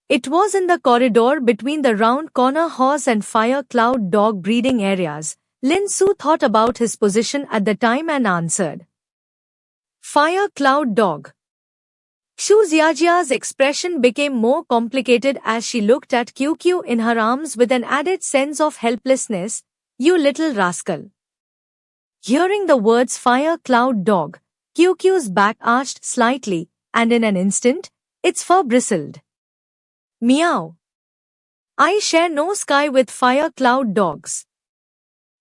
It was in the corridor between the round corner horse and fire cloud dog breeding areas. Lin Su thought about his position at the time and answered. Fire cloud dog. Xu Xiajia's expression became more complicated as she looked at QQ in her arms with an added sense of helplessness. You little rascal. Hearing the words fire cloud dog, QQ's back arched slightly, and in an instant, its fur bristled. Meow. I share no sky with fire cloud dogs.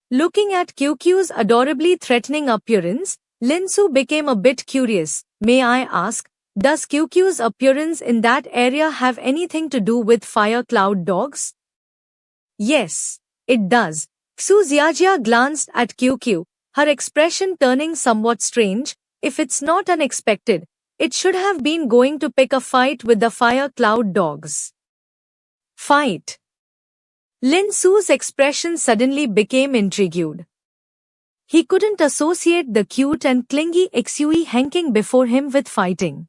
Looking at QQ's adorably threatening appearance, Lin Su became a bit curious. May I ask, does QQ's appearance in that area have anything to do with fire cloud dogs? Yes, it does. Xu Xiajia glanced at QQ, her expression turning somewhat strange. If it's not unexpected, it should have been going to pick a fight with the fire cloud dogs. Fight. Lin Su's expression suddenly became intrigued. He couldn't associate the cute and clingy Xue hanking before him with fighting.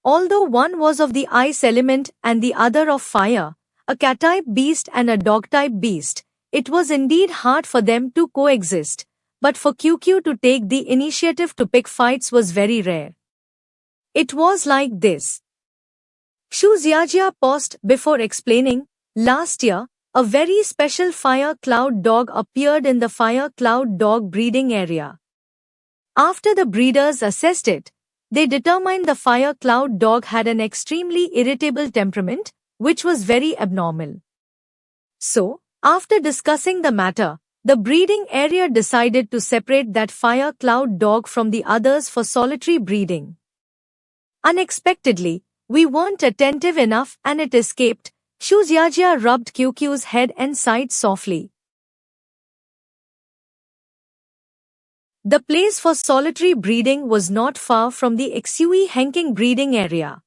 Although one was of the ice element and the other of fire, a cat-type beast and a dog-type beast, it was indeed hard for them to coexist, but for QQ to take the initiative to pick fights was very rare. It was like this. Xu Xiajia paused before explaining. Last year, a very special fire cloud dog appeared in the fire cloud dog breeding area. After the breeders assessed it, they determined the fire cloud dog had an extremely irritable temperament, which was very abnormal. So, after discussing the matter, the breeding area decided to separate that fire cloud dog from the others for solitary breeding. Unexpectedly, we weren't attentive enough and it escaped. Xu Xiajia rubbed QQ's head and sighed softly. The place for solitary breeding was not far from the Xue hanking breeding area.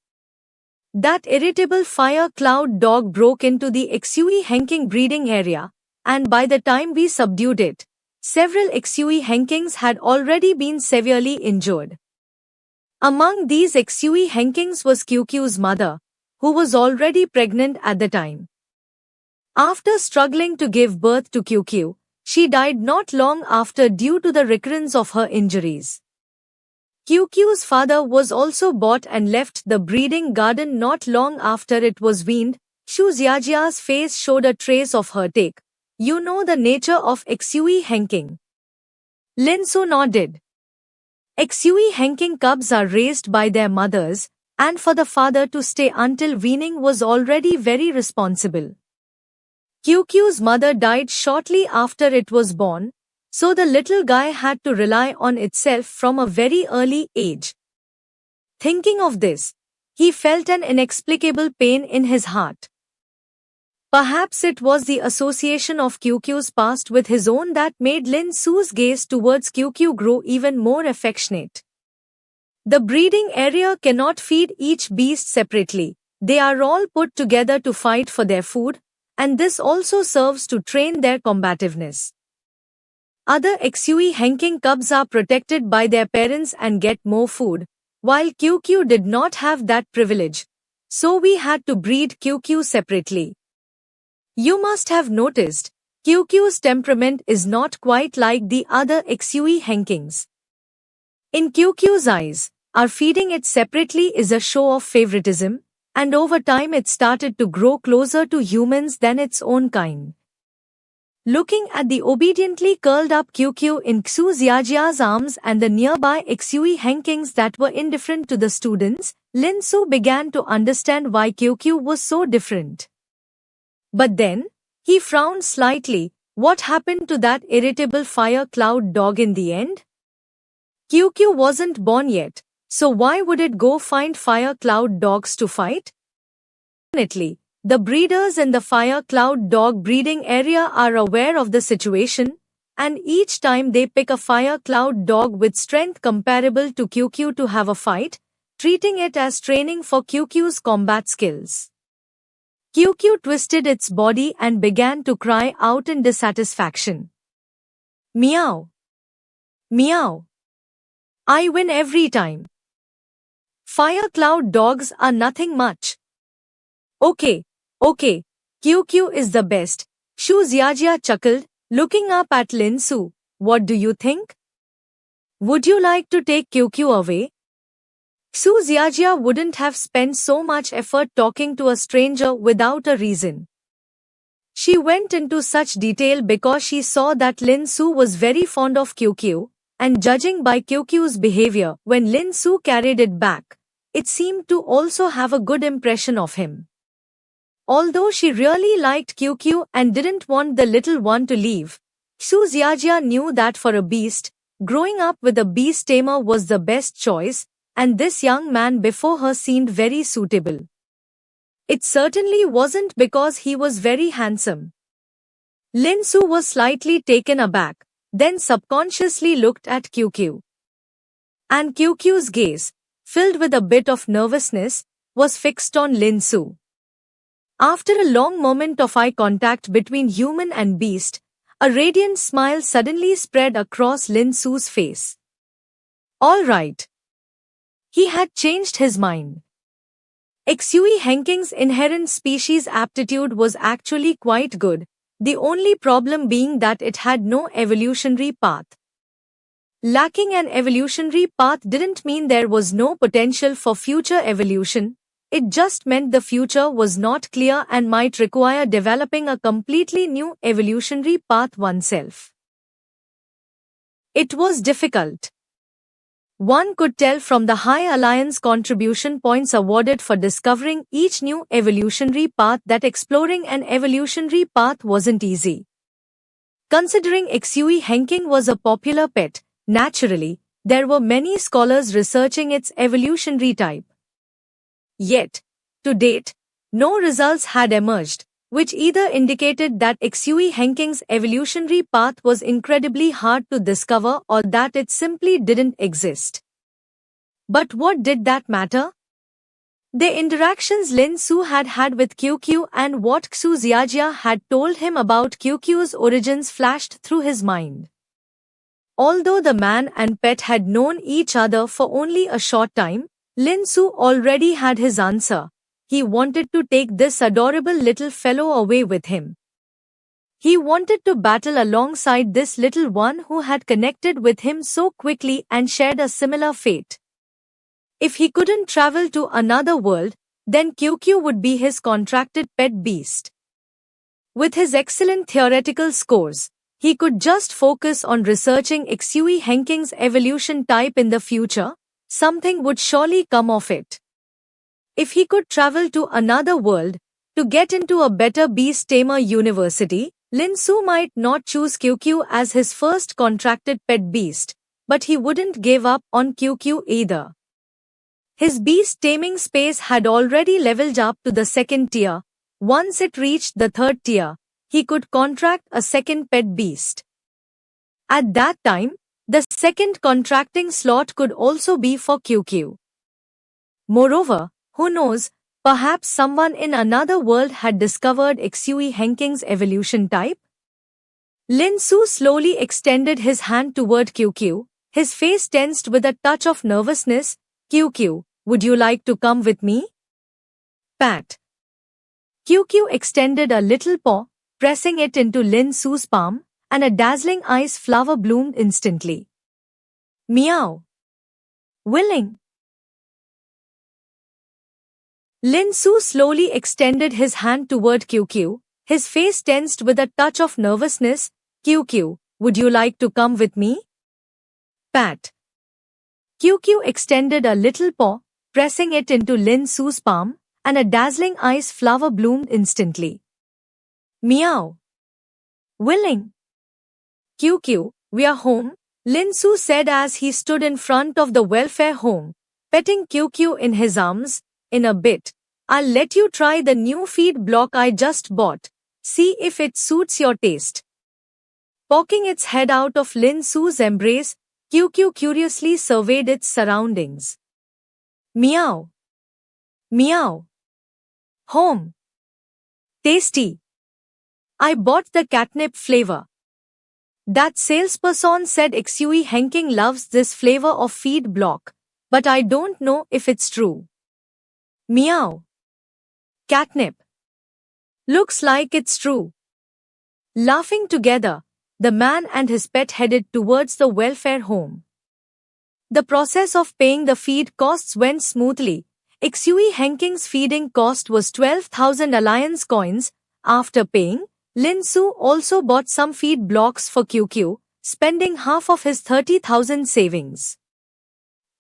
That irritable fire cloud dog broke into the Xue hanking breeding area, and by the time we subdued it, several Xue hankings had already been severely injured. Among these Xue hankings was QQ's mother, who was already pregnant at the time. After struggling to give birth to QQ, she died not long after due to the recurrence of her injuries. QQ's father was also bought and left the breeding garden not long after it was weaned. Xu Xiajia's face showed a trace of her take. You know the nature of Xue hanking. Lin Su nodded. Xue hanking cubs are raised by their mothers, and for the father to stay until weaning was already very responsible. QQ's mother died shortly after it was born, so the little guy had to rely on itself from a very early age. Thinking of this, he felt an inexplicable pain in his heart. Perhaps it was the association of QQ's past with his own that made Lin Su's gaze towards QQ grow even more affectionate. The breeding area cannot feed each beast separately. They are all put together to fight for their food, and this also serves to train their combativeness. Other Xue hanking cubs are protected by their parents and get more food, while QQ did not have that privilege, so we had to breed QQ separately. You must have noticed, QQ's temperament is not quite like the other Xue hankings. In QQ's eyes, our feeding it separately is a show of favoritism, and over time it started to grow closer to humans than its own kind. Looking at the obediently curled up QQ in Xu Xiajia's arms and the nearby Xue hankings that were indifferent to the students, Lin Su began to understand why QQ was so different. But then, he frowned slightly. What happened to that irritable fire cloud dog in the end? QQ wasn't born yet, so why would it go find fire cloud dogs to fight? Definitely, the breeders in the fire cloud dog breeding area are aware of the situation, and each time they pick a fire cloud dog with strength comparable to QQ to have a fight, treating it as training for QQ's combat skills. QQ twisted its body and began to cry out in dissatisfaction. Meow. Meow. I win every time. Fire cloud dogs are nothing much. Okay, okay, QQ is the best. Shu Xiaojia chuckled, looking up at Lin Su. What do you think? Would you like to take QQ away? Su Xiaojia wouldn't have spent so much effort talking to a stranger without a reason. She went into such detail because she saw that Lin Su was very fond of QQ, and judging by QQ's behavior when Lin Su carried it back, it seemed to also have a good impression of him. Although she really liked QQ and didn't want the little one to leave, Su Xiaojia knew that for a beast, growing up with a beast tamer was the best choice, and this young man before her seemed very suitable. It certainly wasn't because he was very handsome. Lin Su was slightly taken aback, then subconsciously looked at QQ. And QQ's gaze, filled with a bit of nervousness, was fixed on Lin Su. After a long moment of eye contact between human and beast, a radiant smile suddenly spread across Lin Su's face. All right. He had changed his mind. Xue Henking's inherent species aptitude was actually quite good, the only problem being that it had no evolutionary path. Lacking an evolutionary path didn't mean there was no potential for future evolution, it just meant the future was not clear and might require developing a completely new evolutionary path oneself. It was difficult. One could tell from the High Alliance contribution points awarded for discovering each new evolutionary path that exploring an evolutionary path wasn't easy. Considering Xue Henking was a popular pet, naturally, there were many scholars researching its evolutionary type. Yet, to date, no results had emerged, which either indicated that Xue Henking's evolutionary path was incredibly hard to discover or that it simply didn't exist. But what did that matter? The interactions Lin Su had had with QQ and what Xu Xiaojia had told him about QQ's origins flashed through his mind. Although the man and pet had known each other for only a short time, Lin Su already had his answer. He wanted to take this adorable little fellow away with him. He wanted to battle alongside this little one who had connected with him so quickly and shared a similar fate. If he couldn't travel to another world, then QQ would be his contracted pet beast. With his excellent theoretical scores, he could just focus on researching Xue Henking's evolution type in the future. Something would surely come of it. If he could travel to another world, to get into a better beast tamer university, Lin Su might not choose QQ as his first contracted pet beast, but he wouldn't give up on QQ either. His beast taming space had already leveled up to the second tier. Once it reached the third tier, he could contract a second pet beast. At that time, the second contracting slot could also be for QQ. Moreover, who knows, perhaps someone in another world had discovered Xue Henking's evolution type? Lin Su slowly extended his hand toward QQ, his face tensed with a touch of nervousness. QQ, would you like to come with me? Pat. QQ extended a little paw, pressing it into Lin Su's palm, and a dazzling ice flower bloomed instantly. Meow. Willing. Lin Su slowly extended his hand toward QQ, his face tensed with a touch of nervousness. QQ, would you like to come with me? Pat. QQ extended a little paw, pressing it into Lin Su's palm, and a dazzling ice flower bloomed instantly. Meow. Willing. QQ, we are home, Lin Su said as he stood in front of the welfare home, petting QQ in his arms. In a bit, I'll let you try the new feed block I just bought. See if it suits your taste. Poking its head out of Lin Su's embrace, QQ curiously surveyed its surroundings. Meow. Meow. Home. Tasty. I bought the catnip flavor. That salesperson said Xue Henking loves this flavor of feed block, but I don't know if it's true. Meow. Catnip. Looks like it's true. Laughing together, the man and his pet headed towards the welfare home. The process of paying the feed costs went smoothly. Xue Henking's feeding cost was 12,000 alliance coins. After paying, Lin Su also bought some feed blocks for QQ, spending half of his 30,000 savings.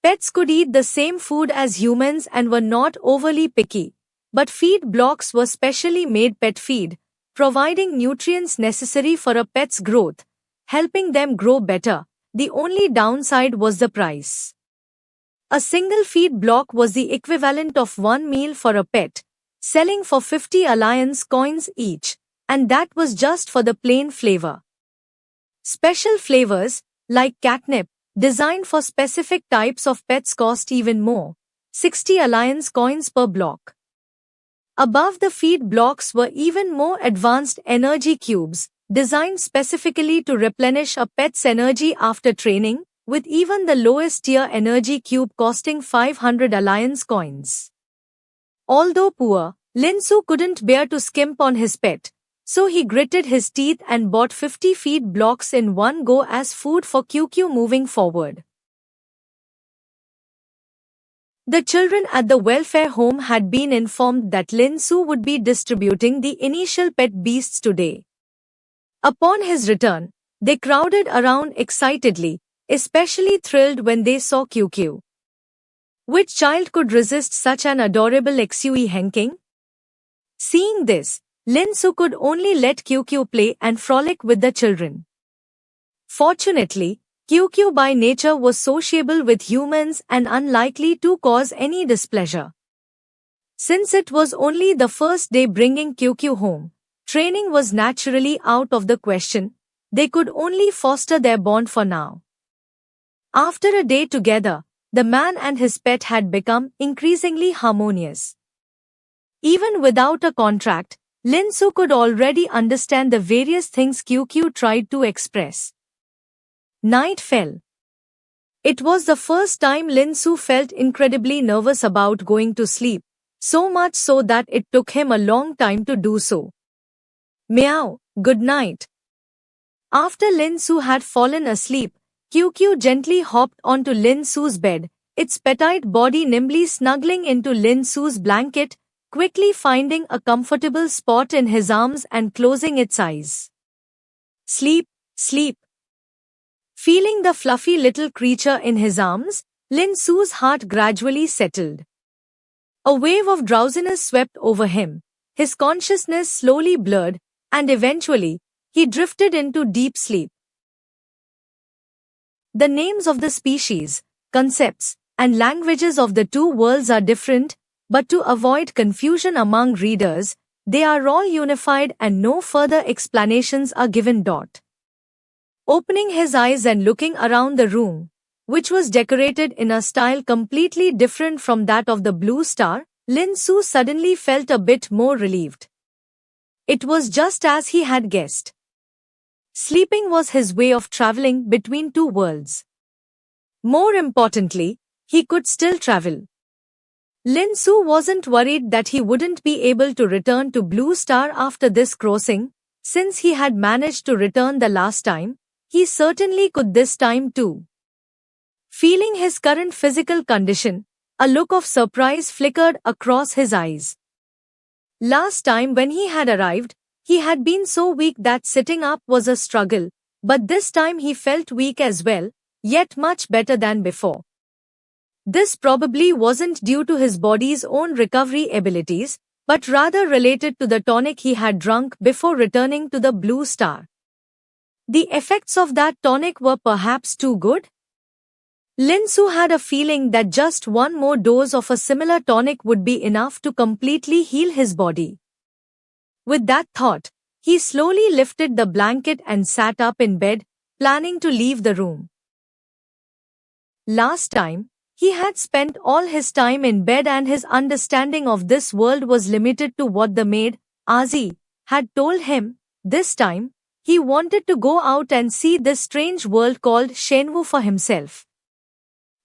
Pets could eat the same food as humans and were not overly picky, but feed blocks were specially made pet feed, providing nutrients necessary for a pet's growth, helping them grow better. The only downside was the price. A single feed block was the equivalent of one meal for a pet, selling for 50 alliance coins each, and that was just for the plain flavor. Special flavors, like catnip, designed for specific types of pets cost even more, 60 alliance coins per block. Above the feed blocks were even more advanced energy cubes, designed specifically to replenish a pet's energy after training, with even the lowest tier energy cube costing 500 alliance coins. Although poor, Lin Su couldn't bear to skimp on his pet, so he gritted his teeth and bought 50 feed blocks in one go as food for QQ moving forward. The children at the welfare home had been informed that Lin Su would be distributing the initial pet beasts today. Upon his return, they crowded around excitedly, especially thrilled when they saw QQ. Which child could resist such an adorable Xue Henking? Seeing this, Lin Su could only let QQ play and frolic with the children. Fortunately, QQ by nature was sociable with humans and unlikely to cause any displeasure. Since it was only the first day bringing QQ home, training was naturally out of the question. They could only foster their bond for now. After a day together, the man and his pet had become increasingly harmonious. Even without a contract, Lin Su could already understand the various things QQ tried to express. Night fell. It was the first time Lin Su felt incredibly nervous about going to sleep, so much so that it took him a long time to do so. Meow, good night. After Lin Su had fallen asleep, QQ gently hopped onto Lin Su's bed, its petite body nimbly snuggling into Lin Su's blanket, quickly finding a comfortable spot in his arms and closing its eyes. Sleep, sleep. Feeling the fluffy little creature in his arms, Lin Su's heart gradually settled. A wave of drowsiness swept over him, his consciousness slowly blurred, and eventually, he drifted into deep sleep. The names of the species, concepts, and languages of the two worlds are different, but to avoid confusion among readers, they are all unified and no further explanations are given. Opening his eyes and looking around the room, which was decorated in a style completely different from that of the Blue Star, Lin Su suddenly felt a bit more relieved. It was just as he had guessed. Sleeping was his way of traveling between two worlds. More importantly, he could still travel. Lin Su wasn't worried that he wouldn't be able to return to Blue Star after this crossing, since he had managed to return the last time. He certainly could this time too. Feeling his current physical condition, a look of surprise flickered across his eyes. Last time when he had arrived, he had been so weak that sitting up was a struggle, but this time he felt weak as well, yet much better than before. This probably wasn't due to his body's own recovery abilities, but rather related to the tonic he had drunk before returning to the Blue Star. The effects of that tonic were perhaps too good? Lin Su had a feeling that just one more dose of a similar tonic would be enough to completely heal his body. With that thought, he slowly lifted the blanket and sat up in bed, planning to leave the room. Last time, he had spent all his time in bed and his understanding of this world was limited to what the maid, Azi, had told him. This time, he wanted to go out and see this strange world called Shenwu for himself.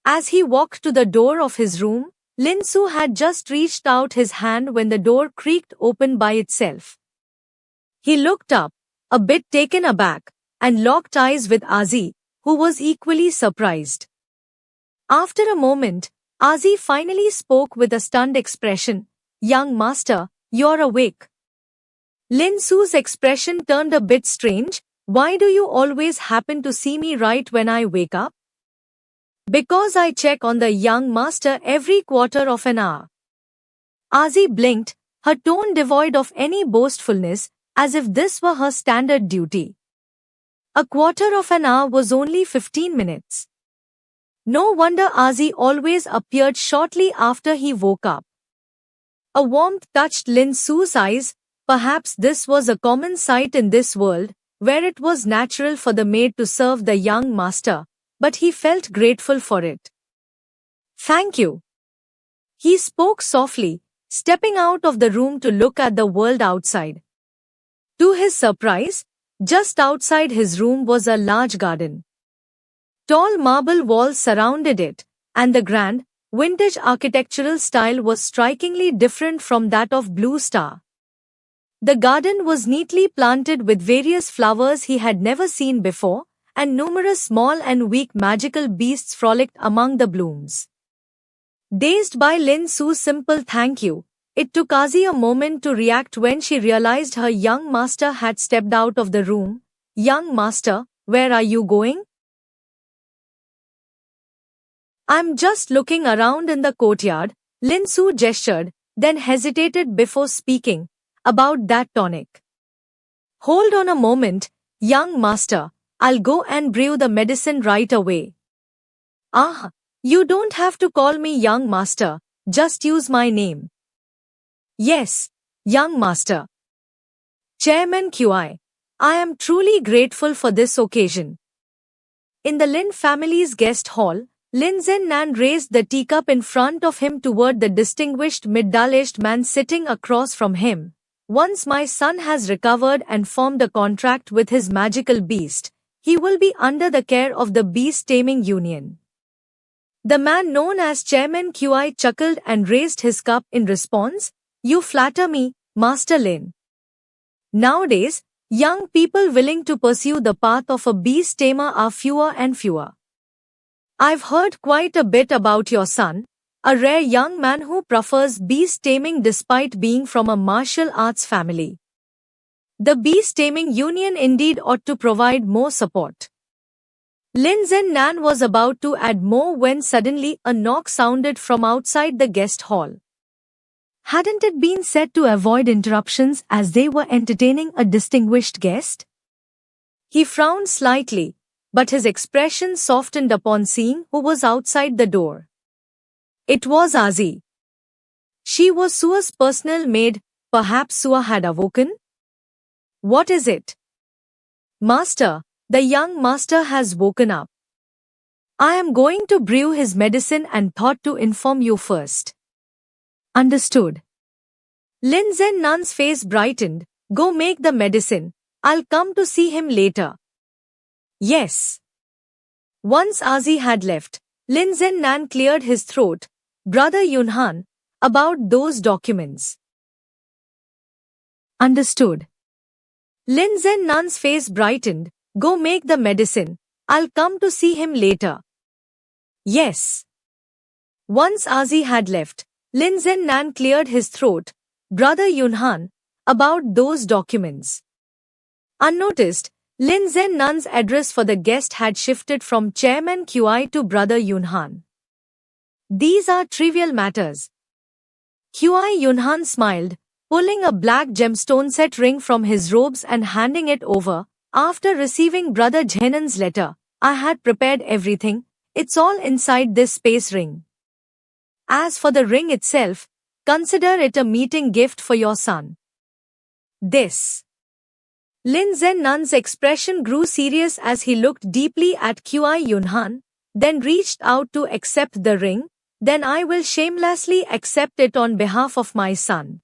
As he walked to the door of his room, Lin Su had just reached out his hand when the door creaked open by itself. He looked up, a bit taken aback, and locked eyes with Azi, who was equally surprised. After a moment, Azi finally spoke with a stunned expression. "Young master, you're awake." Lin Su's expression turned a bit strange. "Why do you always happen to see me right when I wake up?" "Because I check on the young master every quarter of an hour." Azi blinked, her tone devoid of any boastfulness, as if this were her standard duty. A quarter of an hour was only 15 minutes. No wonder Azi always appeared shortly after he woke up. A warmth touched Lin Su's eyes. Perhaps this was a common sight in this world, where it was natural for the maid to serve the young master, but he felt grateful for it. "Thank you." He spoke softly, stepping out of the room to look at the world outside. To his surprise, just outside his room was a large garden. Tall marble walls surrounded it, and the grand, vintage architectural style was strikingly different from that of Blue Star. The garden was neatly planted with various flowers he had never seen before, and numerous small and weak magical beasts frolicked among the blooms. Dazed by Lin Su's simple thank you, it took Azi a moment to react when she realized her young master had stepped out of the room. "Young master, where are you going?" "I'm just looking around in the courtyard," Lin Su gestured, then hesitated before speaking. "About that tonic." "Hold on a moment, young master, I'll go and brew the medicine right away." "Ah, you don't have to call me young master, just use my name." "Yes, young master." "Chairman QI, I am truly grateful for this occasion." In the Lin family's guest hall, Lin Zhennan raised the teacup in front of him toward the distinguished middle-aged man sitting across from him. "Once my son has recovered and formed a contract with his magical beast, he will be under the care of the Beast Taming Union." The man known as Chairman QI chuckled and raised his cup in response. "You flatter me, Master Lin. Nowadays, young people willing to pursue the path of a beast tamer are fewer and fewer. I've heard quite a bit about your son, a rare young man who prefers beast taming despite being from a martial arts family. The Beast Taming Union indeed ought to provide more support." Lin Zhennan was about to add more when suddenly a knock sounded from outside the guest hall. Hadn't it been said to avoid interruptions as they were entertaining a distinguished guest? He frowned slightly, but his expression softened upon seeing who was outside the door. It was Azi. She was Sua's personal maid. Perhaps Sua had awoken? "What is it?" "Master, the young master has woken up. I am going to brew his medicine and thought to inform you first." "Understood." Lin Zhennan's face brightened. "Go make the medicine. I'll come to see him later." "Yes." Once Azi had left, Lin Zhennan cleared his throat. "Brother Yunhan, about those documents." "Understood." Lin Zhennan's face brightened. "Go make the medicine. I'll come to see him later." "Yes." Once Azi had left, Lin Zhennan cleared his throat. "Brother Yunhan, about those documents." Unnoticed, Lin Zhennan's address for the guest had shifted from Chairman QI to Brother Yunhan. "These are trivial matters." QI Yunhan smiled, pulling a black gemstone set ring from his robes and handing it over. "After receiving Brother Zhennan's letter, I had prepared everything. It's all inside this space ring. As for the ring itself, consider it a meeting gift for your son." "This." Lin Zhennan's expression grew serious as he looked deeply at QI Yunhan, then reached out to accept the ring. "Then I will shamelessly accept it on behalf of my son."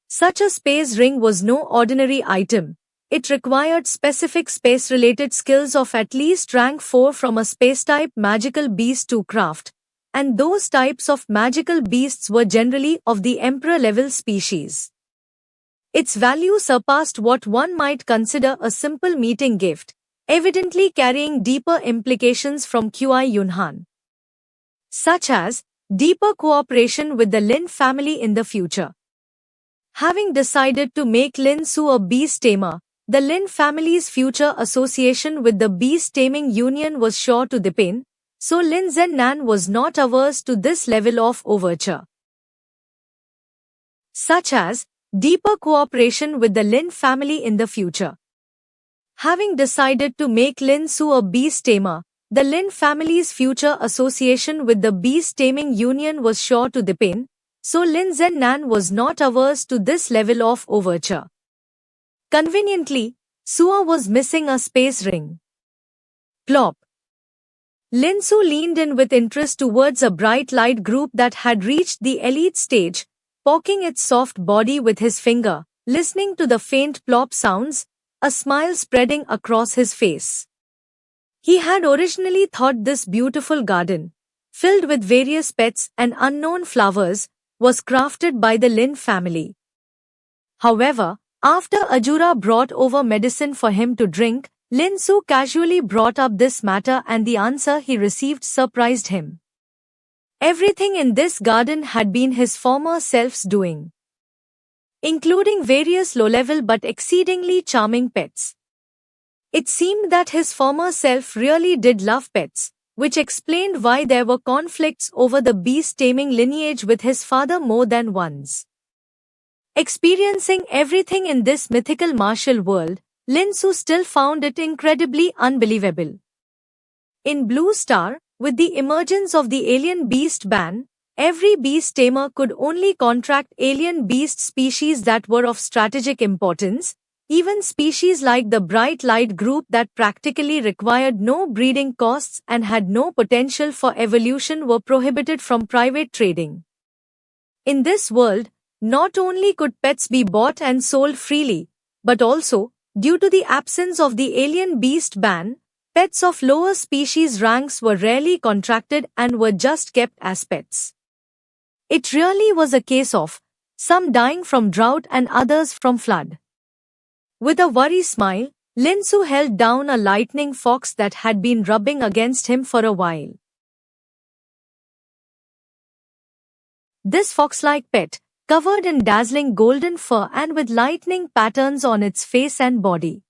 Such a space ring was no ordinary item. It required specific space-related skills of at least rank 4 from a space-type magical beast to craft, and those types of magical beasts were generally of the emperor-level species. Its value surpassed what one might consider a simple meeting gift, evidently carrying deeper implications from Kuai Yunhan, such as deeper cooperation with the Lin family in the future. Having decided to make Lin Su a beast tamer, the Lin family's future association with the beast taming union was sure to deepen, so Lin Zhennan was not averse to this level of overture, such as deeper cooperation with the Lin family in the future. Having decided to make Lin Su a beast tamer, the Lin family's future association with the beast taming union was sure to deepen, so Lin Zhennan was not averse to this level of overture. Conveniently, Sua was missing a space ring. Plop. Lin Su leaned in with interest towards a bright light group that had reached the elite stage, poking its soft body with his finger, listening to the faint plop sounds, a smile spreading across his face. He had originally thought this beautiful garden, filled with various pets and unknown flowers, was crafted by the Lin family. However, after Ajura brought over medicine for him to drink, Lin Su casually brought up this matter and the answer he received surprised him. Everything in this garden had been his former self's doing, including various low-level but exceedingly charming pets. It seemed that his former self really did love pets, which explained why there were conflicts over the beast-taming lineage with his father more than once. Experiencing everything in this mythical martial world, Lin Su still found it incredibly unbelievable. In Blue Star, with the emergence of the alien beast ban, every beast tamer could only contract alien beast species that were of strategic importance. Even species like the Bright Light group that practically required no breeding costs and had no potential for evolution were prohibited from private trading. In this world, not only could pets be bought and sold freely, but also, due to the absence of the alien beast ban, pets of lower species ranks were rarely contracted and were just kept as pets. It really was a case of some dying from drought and others from flood. With a worried smile, Lin Su held down a lightning fox that had been rubbing against him for a while. This fox-like pet, covered in dazzling golden fur and with lightning patterns on its face and body,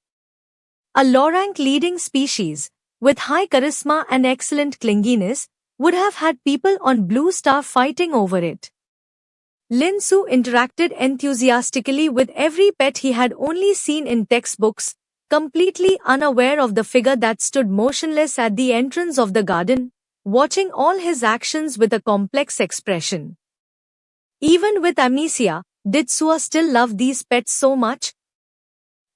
a low-rank leading species, with high charisma and excellent clinginess, would have had people on Blue Star fighting over it. Lin Su interacted enthusiastically with every pet he had only seen in textbooks, completely unaware of the figure that stood motionless at the entrance of the garden, watching all his actions with a complex expression. Even with amnesia, did Sua still love these pets so much?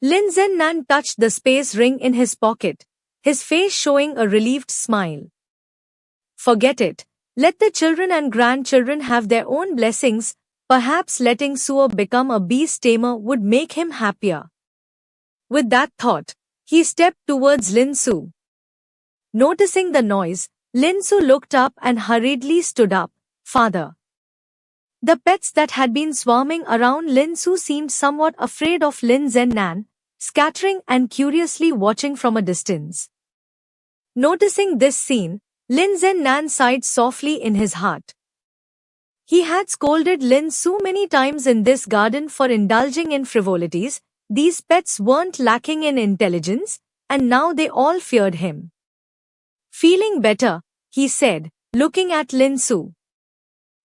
Lin Zhennan touched the space ring in his pocket, his face showing a relieved smile. Forget it. Let the children and grandchildren have their own blessings. Perhaps letting Sua become a beast tamer would make him happier. With that thought, he stepped towards Lin Su. Noticing the noise, Lin Su looked up and hurriedly stood up. Father. The pets that had been swarming around Lin Su seemed somewhat afraid of Lin Zhennan, scattering and curiously watching from a distance. Noticing this scene, Lin Zhennan sighed softly in his heart. He had scolded Lin Su many times in this garden for indulging in frivolities. These pets weren't lacking in intelligence, and now they all feared him. Feeling better, he said, looking at Lin Su.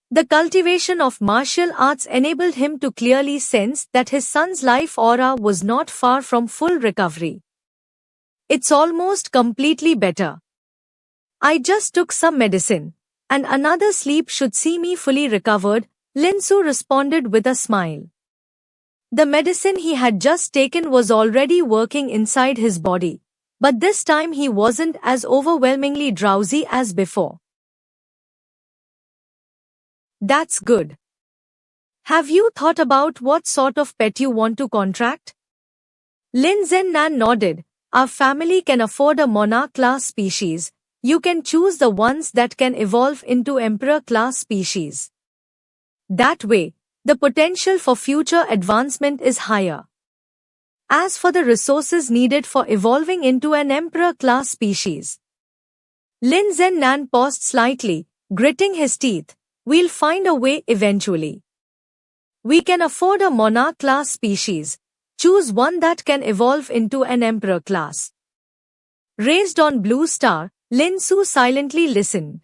The cultivation of martial arts enabled him to clearly sense that his son's life aura was not far from full recovery. It's almost completely better. I just took some medicine, and another sleep should see me fully recovered, Lin Su responded with a smile. The medicine he had just taken was already working inside his body, but this time he wasn't as overwhelmingly drowsy as before. That's good. Have you thought about what sort of pet you want to contract? Lin Zhennan nodded. Our family can afford a monarch-class species. you can choose the ones that can evolve into emperor-class species. That way, the potential for future advancement is higher. As for the resources needed for evolving into an emperor-class species, Lin Zhennan paused slightly, gritting his teeth. We'll find a way eventually. We can afford a monarch-class species. Choose one that can evolve into an emperor class. Raised on Blue Star, Lin Su silently listened.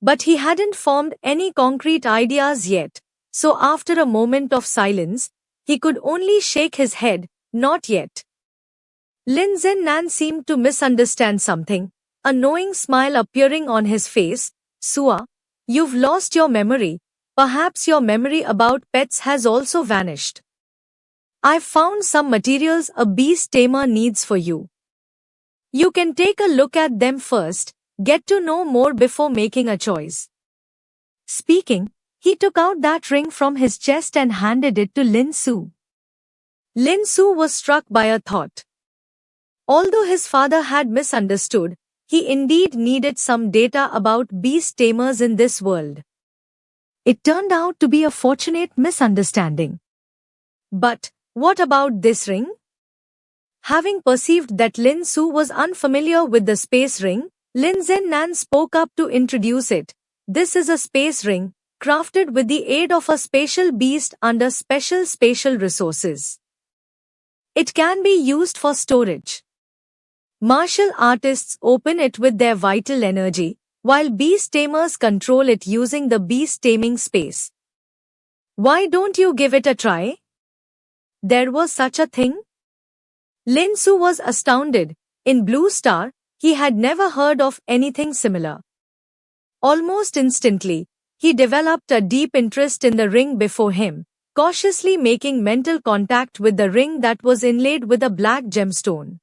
But he hadn't formed any concrete ideas yet, so after a moment of silence, he could only shake his head, not yet. Lin Zhennan seemed to misunderstand something, a knowing smile appearing on his face. Sua, you've lost your memory. Perhaps your memory about pets has also vanished. I've found some materials a beast tamer needs for you. You can take a look at them first, get to know more before making a choice. Speaking, he took out that ring from his chest and handed it to Lin Su. Lin Su was struck by a thought. Although his father had misunderstood, he indeed needed some data about beast tamers in this world. It turned out to be a fortunate misunderstanding. But what about this ring? Having perceived that Lin Su was unfamiliar with the space ring, Lin Zhennan spoke up to introduce it. This is a space ring, crafted with the aid of a spatial beast under special spatial resources. It can be used for storage. Martial artists open it with their vital energy, while beast tamers control it using the beast taming space. Why don't you give it a try? There was such a thing? Lin Su was astounded. In Blue Star, he had never heard of anything similar. Almost instantly, he developed a deep interest in the ring before him, cautiously making mental contact with the ring that was inlaid with a black gemstone.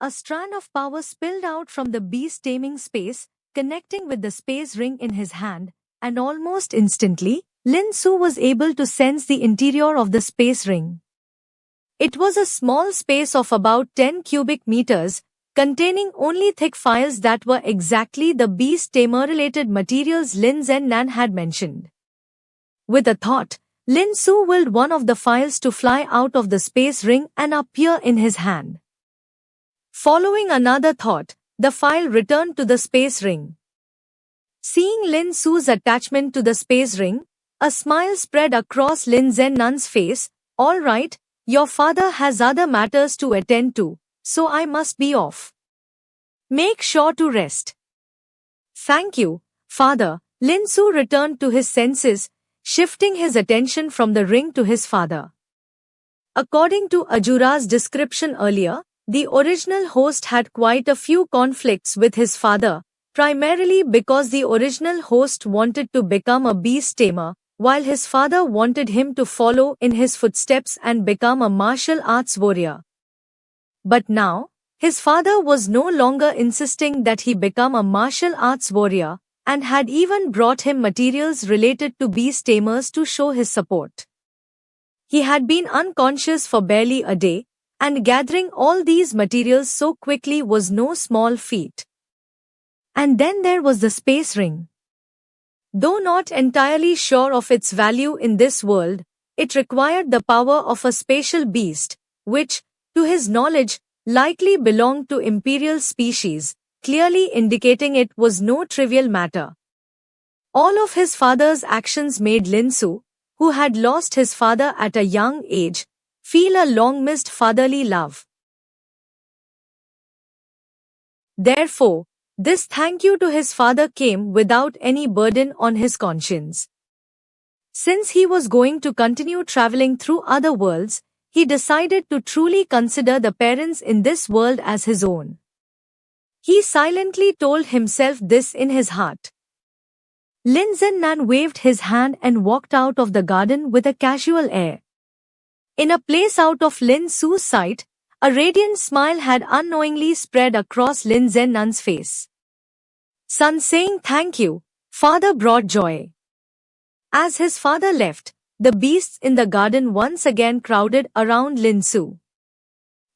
A strand of power spilled out from the beast taming space, connecting with the space ring in his hand, and almost instantly, Lin Su was able to sense the interior of the space ring. It was a small space of about 10 cubic meters, containing only thick files that were exactly the beast tamer-related materials Lin Zhennan had mentioned. With a thought, Lin Su willed one of the files to fly out of the space ring and appear in his hand. Following another thought, the file returned to the space ring. Seeing Lin Su's attachment to the space ring, a smile spread across Lin Zhennan's face. All right, your father has other matters to attend to, so I must be off. Make sure to rest. Thank you, father. Lin Su returned to his senses, shifting his attention from the ring to his father. According to Ajura's description earlier, the original host had quite a few conflicts with his father, primarily because the original host wanted to become a beast tamer, while his father wanted him to follow in his footsteps and become a martial arts warrior. But now, his father was no longer insisting that he become a martial arts warrior, and had even brought him materials related to beast tamers to show his support. He had been unconscious for barely a day, and gathering all these materials so quickly was no small feat. And then there was the space ring. Though not entirely sure of its value in this world, it required the power of a spatial beast, which, to his knowledge, likely belonged to imperial species, clearly indicating it was no trivial matter. All of his father's actions made Lin Su, who had lost his father at a young age, feel a long-missed fatherly love. Therefore, this thank you to his father came without any burden on his conscience. Since he was going to continue traveling through other worlds, he decided to truly consider the parents in this world as his own. He silently told himself this in his heart. Lin Zhennan waved his hand and walked out of the garden with a casual air. In a place out of Lin Su's sight, a radiant smile had unknowingly spread across Lin Zhennan's face. Son saying thank you, father brought joy. As his father left, the beasts in the garden once again crowded around Lin Su.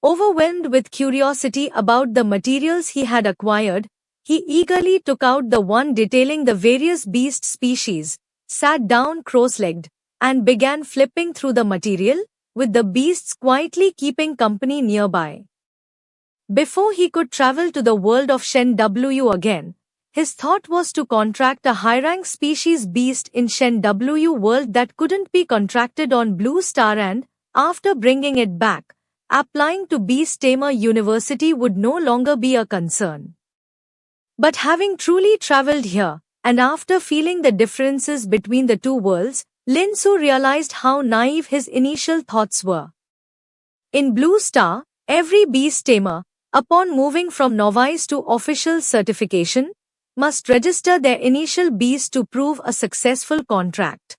Overwhelmed with curiosity about the materials he had acquired, he eagerly took out the one detailing the various beast species, sat down cross-legged, and began flipping through the material, with the beasts quietly keeping company nearby. Before he could travel to the world of Shen Wu again, his thought was to contract a high-rank species beast in Shen Wu world that couldn't be contracted on Blue Star, and, after bringing it back, applying to Beast Tamer University would no longer be a concern. But having truly traveled here, and after feeling the differences between the two worlds, Lin Su realized how naive his initial thoughts were. In Blue Star, every beast tamer, upon moving from novice to official certification, must register their initial beast to prove a successful contract.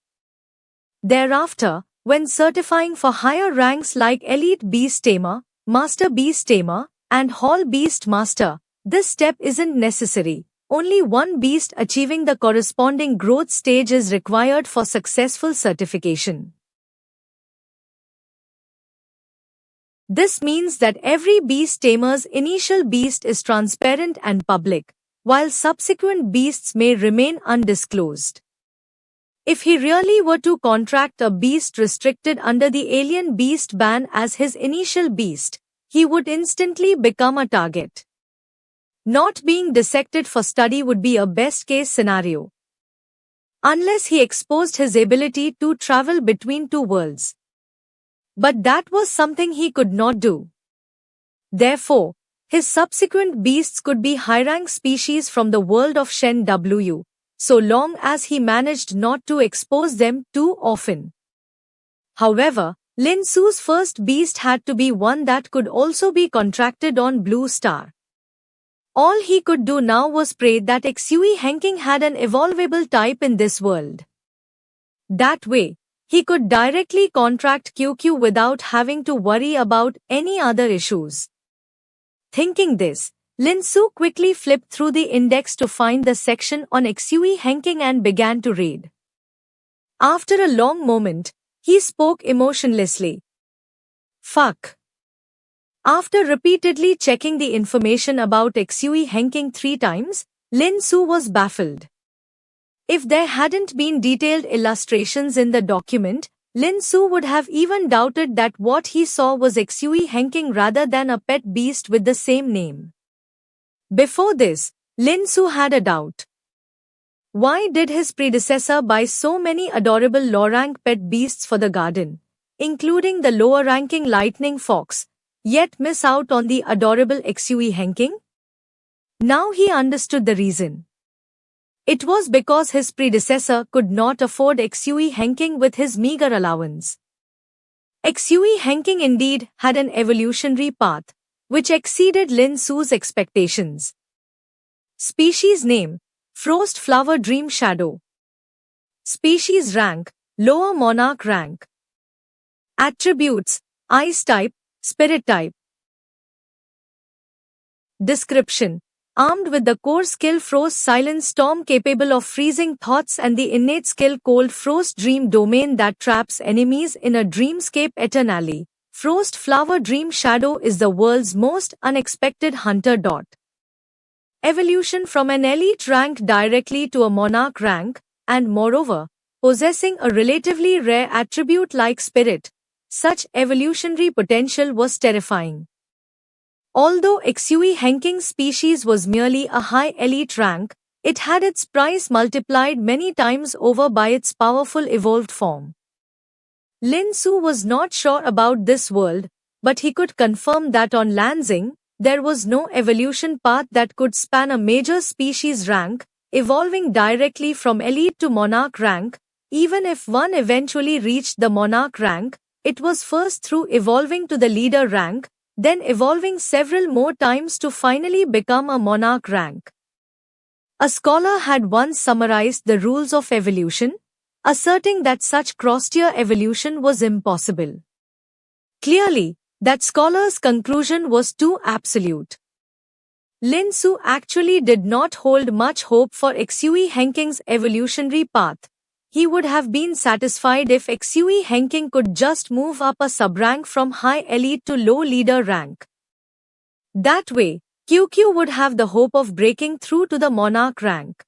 Thereafter, when certifying for higher ranks like Elite Beast Tamer, Master Beast Tamer, and Hall Beast Master, this step isn't necessary. Only one beast achieving the corresponding growth stage is required for successful certification. This means that every beast tamer's initial beast is transparent and public, while subsequent beasts may remain undisclosed. If he really were to contract a beast restricted under the alien beast ban as his initial beast, he would instantly become a target. Not being dissected for study would be a best-case scenario, unless he exposed his ability to travel between two worlds. But that was something he could not do. Therefore, his subsequent beasts could be high-rank species from the world of Shen Wu, so long as he managed not to expose them too often. However, Lin Su's first beast had to be one that could also be contracted on Blue Star. All he could do now was pray that Xue Henking had an evolvable type in this world. That way, he could directly contract QQ without having to worry about any other issues. Thinking this, Lin Su quickly flipped through the index to find the section on Xue Henking and began to read. After a long moment, he spoke emotionlessly. Fuck. After repeatedly checking the information about Xue Henking 3 times, Lin Su was baffled. If there hadn't been detailed illustrations in the document, Lin Su would have even doubted that what he saw was Xue Henking rather than a pet beast with the same name. Before this, Lin Su had a doubt. Why did his predecessor buy so many adorable low-rank pet beasts for the garden, including the lower-ranking lightning fox, yet miss out on the adorable Xue Henking? Now he understood the reason. It was because his predecessor could not afford Xue Henking with his meager allowance. Xue Henking indeed had an evolutionary path, which exceeded Lin Su's expectations. Species name, Frost Flower Dream Shadow. Species rank, Lower Monarch rank. Attributes, Ice type, Spirit type. Description: armed with the core skill Frost Silence Storm capable of freezing thoughts and the innate skill Cold Frost Dream Domain that traps enemies in a dreamscape eternally, Frost Flower Dream Shadow is the world's most unexpected hunter. Evolution from an elite rank directly to a monarch rank, and moreover, possessing a relatively rare attribute like spirit. Such evolutionary potential was terrifying. Although Xue Henking's species was merely a high elite rank, it had its price multiplied many times over by its powerful evolved form. Lin Su was not sure about this world, but he could confirm that on Lansing, there was no evolution path that could span a major species rank, evolving directly from elite to monarch rank. Even if one eventually reached the monarch rank, it was first through evolving to the leader rank, then evolving several more times to finally become a monarch rank. A scholar had once summarized the rules of evolution, asserting that such cross-tier evolution was impossible. Clearly, that scholar's conclusion was too absolute. Lin Su actually did not hold much hope for Xue Henking's evolutionary path, he would have been satisfied if Xue Hengqing could just move up a sub-rank from high elite to low leader rank. That way, QQ would have the hope of breaking through to the monarch rank.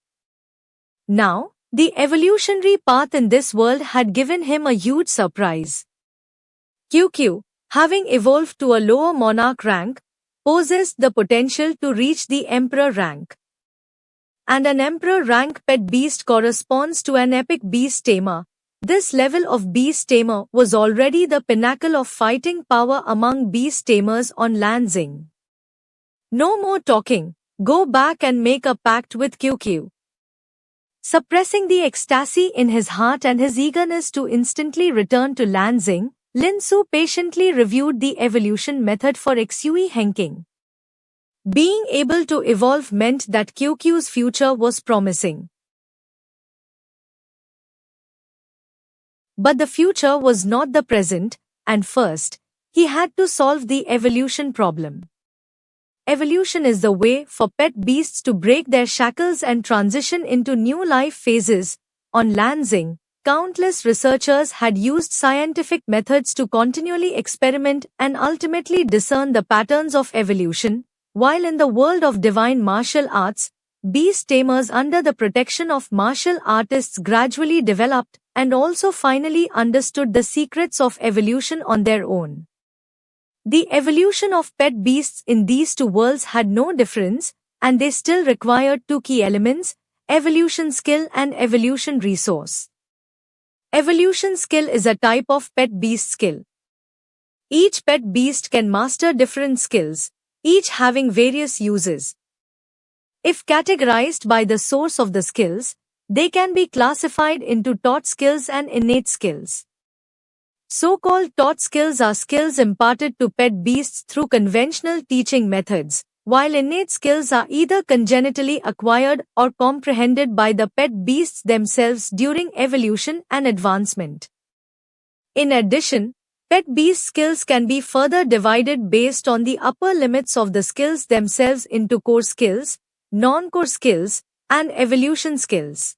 Now, the evolutionary path in this world had given him a huge surprise. QQ, having evolved to a lower monarch rank, possessed the potential to reach the emperor rank. And an emperor rank pet beast corresponds to an epic beast tamer. This level of beast tamer was already the pinnacle of fighting power among beast tamers on Lanzing. No more talking, go back and make a pact with QQ. Suppressing the ecstasy in his heart and his eagerness to instantly return to Lanzing, Lin Su patiently reviewed the evolution method for Xue Hengqing. Being able to evolve meant that QQ's future was promising. But the future was not the present, and first, he had to solve the evolution problem. Evolution is the way for pet beasts to break their shackles and transition into new life phases. On Lanzing, countless researchers had used scientific methods to continually experiment and ultimately discern the patterns of evolution, while in the world of divine martial arts, beast tamers under the protection of martial artists gradually developed and also finally understood the secrets of evolution on their own. The evolution of pet beasts in these two worlds had no difference, and they still required two key elements: evolution skill and evolution resource. Evolution skill is a type of pet beast skill. Each pet beast can master different skills, each having various uses. If categorized by the source of the skills, they can be classified into taught skills and innate skills. So-called taught skills are skills imparted to pet beasts through conventional teaching methods, while innate skills are either congenitally acquired or comprehended by the pet beasts themselves during evolution and advancement. In addition, pet beast skills can be further divided based on the upper limits of the skills themselves into core skills, non-core skills, and evolution skills.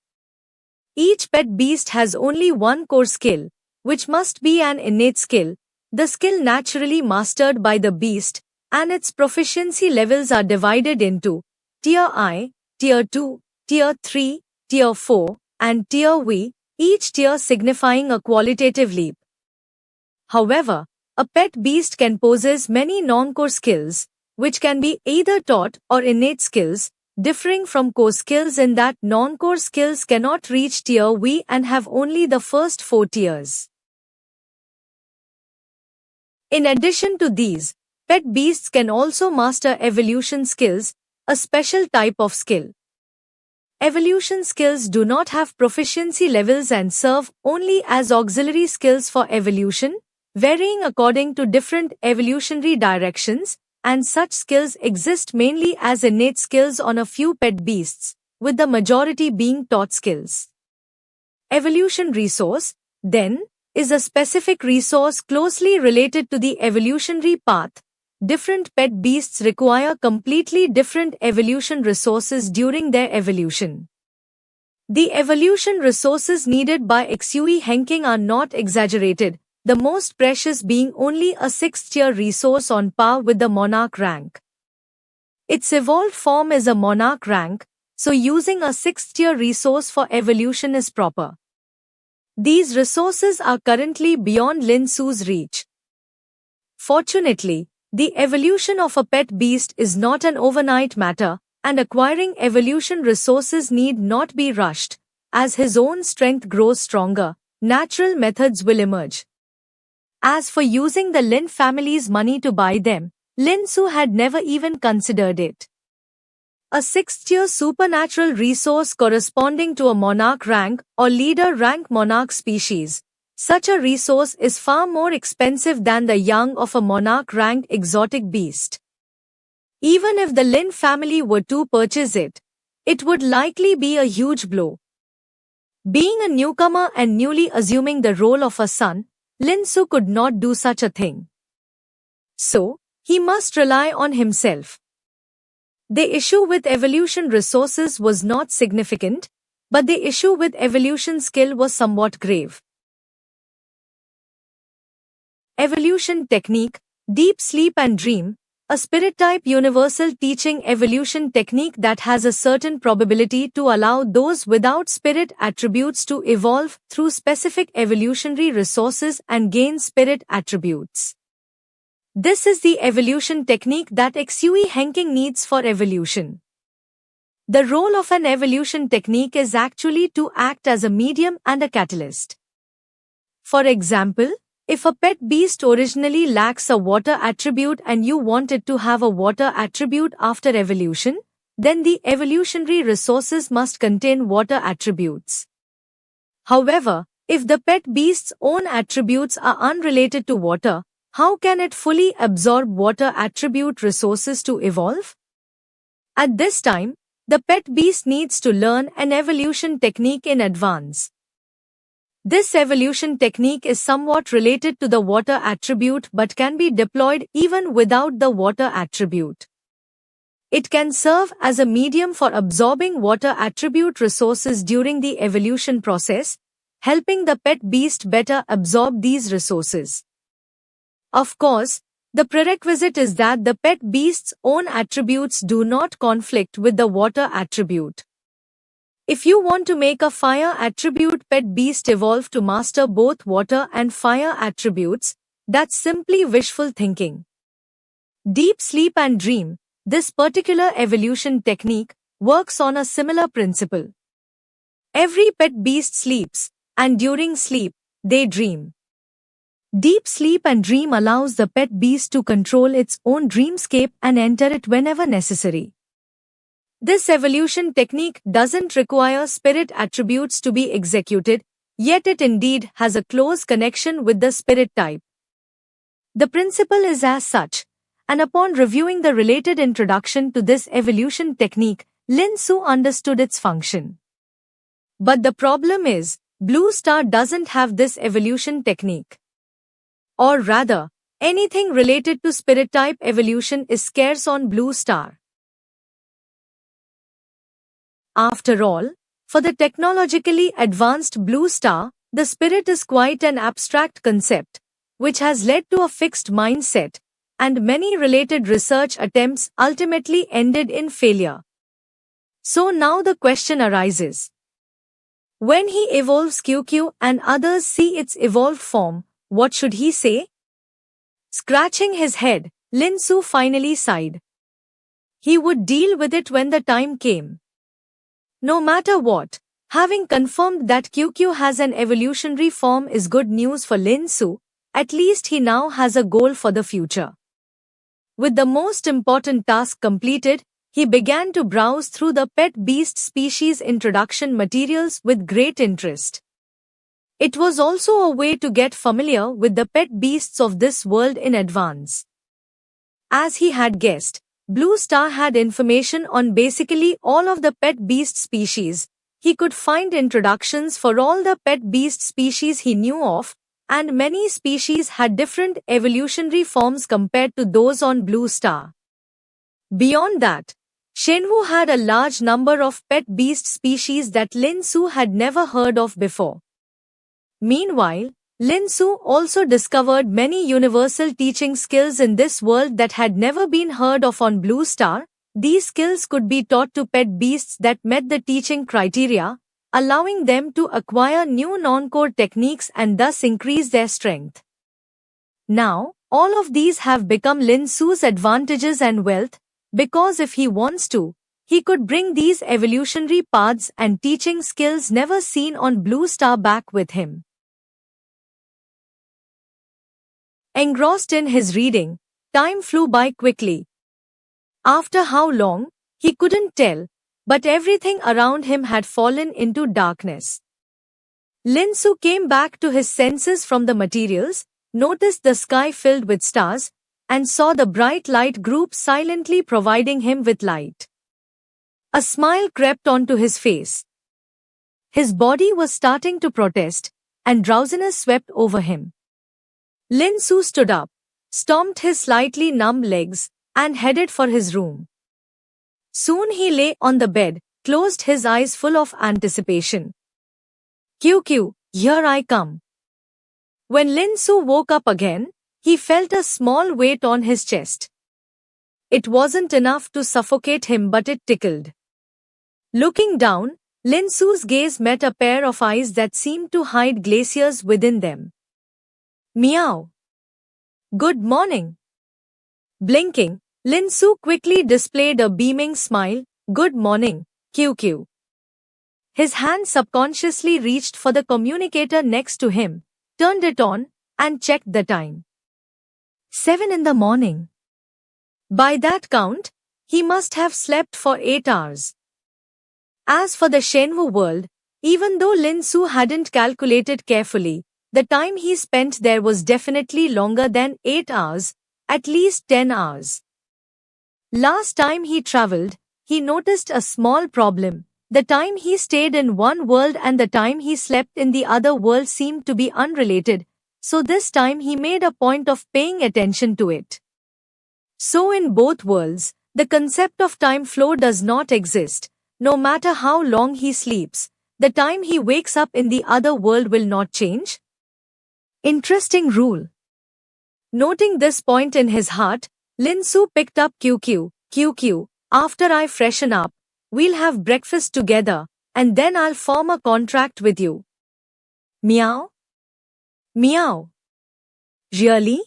Each pet beast has only one core skill, which must be an innate skill, the skill naturally mastered by the beast, and its proficiency levels are divided into Tier I, Tier 2, Tier 3, Tier 4, and Tier V, each tier signifying a qualitative leap. However, a pet beast can possess many non-core skills, which can be either taught or innate skills, differing from core skills in that non-core skills cannot reach Tier V and have only the first 4 tiers. In addition to these, pet beasts can also master evolution skills, a special type of skill. Evolution skills do not have proficiency levels and serve only as auxiliary skills for evolution, varying according to different evolutionary directions, and such skills exist mainly as innate skills on a few pet beasts, with the majority being taught skills. Evolution resource, then, is a specific resource closely related to the evolutionary path. Different pet beasts require completely different evolution resources during their evolution. The evolution resources needed by Xue Hengqing are not exaggerated, the most precious being only a 6th-tier resource on par with the monarch rank. Its evolved form is a monarch rank, so using a 6th-tier resource for evolution is proper. These resources are currently beyond Lin Su's reach. Fortunately, the evolution of a pet beast is not an overnight matter, and acquiring evolution resources need not be rushed. As his own strength grows stronger, natural methods will emerge. As for using the Lin family's money to buy them, Lin Su had never even considered it. A 6th-tier supernatural resource corresponding to a monarch rank or leader rank monarch species. Such a resource is far more expensive than the young of a monarch rank exotic beast. Even if the Lin family were to purchase it, it would likely be a huge blow. Being a newcomer and newly assuming the role of a son, Lin Su could not do such a thing. So, he must rely on himself. The issue with evolution resources was not significant. But the issue with evolution skill was somewhat grave. Evolution technique, deep sleep and dream, a spirit-type universal teaching evolution technique that has a certain probability to allow those without spirit attributes to evolve through specific evolutionary resources and gain spirit attributes. This is the evolution technique that Xue Henking needs for evolution. The role of an evolution technique is actually to act as a medium and a catalyst. For example, if a pet beast originally lacks a water attribute and you want it to have a water attribute after evolution, then the evolutionary resources must contain water attributes. However, if the pet beast's own attributes are unrelated to water, how can it fully absorb water attribute resources to evolve? At this time, the pet beast needs to learn an evolution technique in advance. This evolution technique is somewhat related to the water attribute but can be deployed even without the water attribute. It can serve as a medium for absorbing water attribute resources during the evolution process, helping the pet beast better absorb these resources. Of course, the prerequisite is that the pet beast's own attributes do not conflict with the water attribute. If you want to make a fire attribute pet beast evolve to master both water and fire attributes, that's simply wishful thinking. Deep sleep and dream, this particular evolution technique, works on a similar principle. Every pet beast sleeps, and during sleep, they dream. Deep sleep and dream allows the pet beast to control its own dreamscape and enter it whenever necessary. This evolution technique doesn't require spirit attributes to be executed, yet it indeed has a close connection with the spirit type. The principle is as such, and upon reviewing the related introduction to this evolution technique, Lin Su understood its function. But the problem is, Blue Star doesn't have this evolution technique. Or rather, anything related to spirit type evolution is scarce on Blue Star. After all, for the technologically advanced Blue Star, the spirit is quite an abstract concept, which has led to a fixed mindset, and many related research attempts ultimately ended in failure. So now the question arises. When he evolves QQ and others see its evolved form, what should he say? Scratching his head, Lin Su finally sighed. He would deal with it when the time came. No matter what, having confirmed that QQ has an evolutionary form is good news for Lin Su, at least he now has a goal for the future. With the most important task completed, he began to browse through the pet beast species introduction materials with great interest. It was also a way to get familiar with the pet beasts of this world in advance. As he had guessed, Blue Star had information on basically all of the pet beast species. He could find introductions for all the pet beast species he knew of, and many species had different evolutionary forms compared to those on Blue Star. Beyond that, Shenwu had a large number of pet beast species that Lin Su had never heard of before. Meanwhile, Lin Su also discovered many universal teaching skills in this world that had never been heard of on Blue Star. These skills could be taught to pet beasts that met the teaching criteria, allowing them to acquire new non-core techniques and thus increase their strength. Now, all of these have become Lin Su's advantages and wealth, because if he wants to, he could bring these evolutionary paths and teaching skills never seen on Blue Star back with him. Engrossed in his reading, time flew by quickly. After how long, he couldn't tell, but everything around him had fallen into darkness. Lin Su came back to his senses from the materials, noticed the sky filled with stars, and saw the bright light group silently providing him with light. A smile crept onto his face. His body was starting to protest, and drowsiness swept over him. Lin Su stood up, stomped his slightly numb legs, and headed for his room. Soon he lay on the bed, closed his eyes full of anticipation. QQ, here I come. When Lin Su woke up again, he felt a small weight on his chest. It wasn't enough to suffocate him, but it tickled. Looking down, Lin Su's gaze met a pair of eyes that seemed to hide glaciers within them. Meow. Good morning. Blinking, Lin Su quickly displayed a beaming smile. Good morning, QQ. His hand subconsciously reached for the communicator next to him, turned it on, and checked the time. 7 in the morning. By that count, he must have slept for 8 hours. As for the Shenwu world, even though Lin Su hadn't calculated carefully, the time he spent there was definitely longer than 8 hours, at least 10 hours. Last time he traveled, he noticed a small problem. The time he stayed in one world and the time he slept in the other world seemed to be unrelated, so this time he made a point of paying attention to it. So in both worlds, the concept of time flow does not exist. No matter how long he sleeps, the time he wakes up in the other world will not change. Interesting rule. Noting this point in his heart, Lin Su picked up QQ, after I freshen up, we'll have breakfast together, and then I'll form a contract with you. Meow? Meow. Really?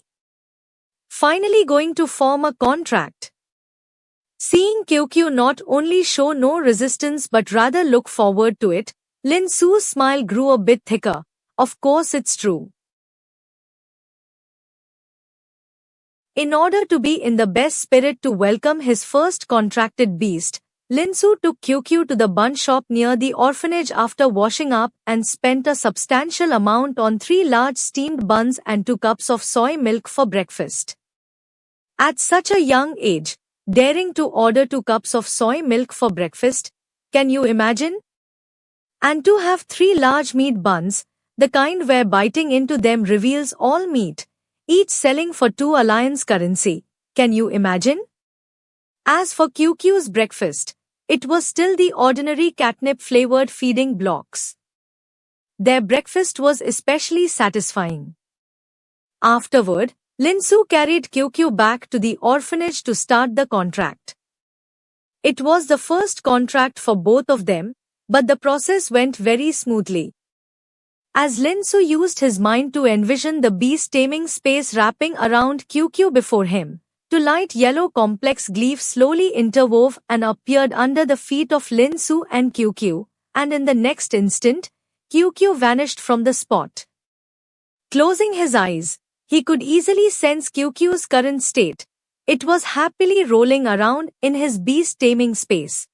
Finally going to form a contract. Seeing QQ not only show no resistance but rather look forward to it, Lin Su's smile grew a bit thicker. Of course it's true. In order to be in the best spirit to welcome his first contracted beast, Lin Su took QQ to the bun shop near the orphanage after washing up and spent a substantial amount on 3 large steamed buns and 2 cups of soy milk for breakfast. At such a young age, daring to order 2 cups of soy milk for breakfast, can you imagine? And to have 3 large meat buns, the kind where biting into them reveals all meat, each selling for 2 alliance currency, can you imagine? As for QQ's breakfast, it was still the ordinary catnip-flavored feeding blocks. Their breakfast was especially satisfying. Afterward, Lin Su carried QQ back to the orphanage to start the contract. It was the first contract for both of them, but the process went very smoothly. As Lin Su used his mind to envision the beast taming space wrapping around QQ before him, two light yellow complex glyphs slowly interwove and appeared under the feet of Lin Su and QQ, and in the next instant, QQ vanished from the spot. Closing his eyes, he could easily sense QQ's current state. It was happily rolling around in his beast-taming space.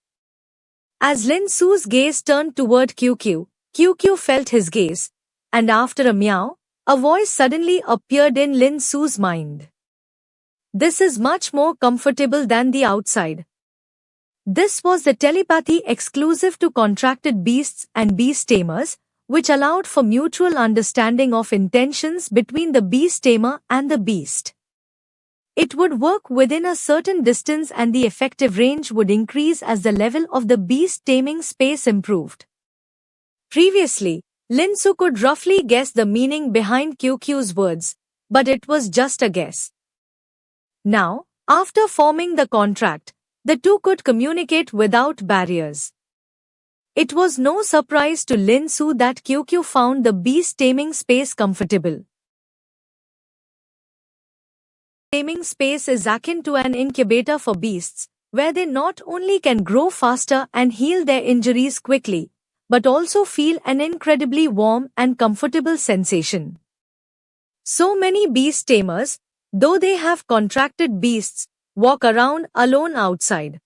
As Lin Su's gaze turned toward QQ, QQ felt his gaze, and after a meow, a voice suddenly appeared in Lin Su's mind. This is much more comfortable than the outside. This was the telepathy exclusive to contracted beasts and beast tamers, which allowed for mutual understanding of intentions between the beast tamer and the beast. It would work within a certain distance and the effective range would increase as the level of the beast taming space improved. Previously, Lin Su could roughly guess the meaning behind QQ's words, but it was just a guess. Now, after forming the contract, the two could communicate without barriers. It was no surprise to Lin Su that QQ found the beast taming space comfortable. Taming space is akin to an incubator for beasts, where they not only can grow faster and heal their injuries quickly, but also feel an incredibly warm and comfortable sensation. So many beast tamers, though they have contracted beasts, walk around alone outside.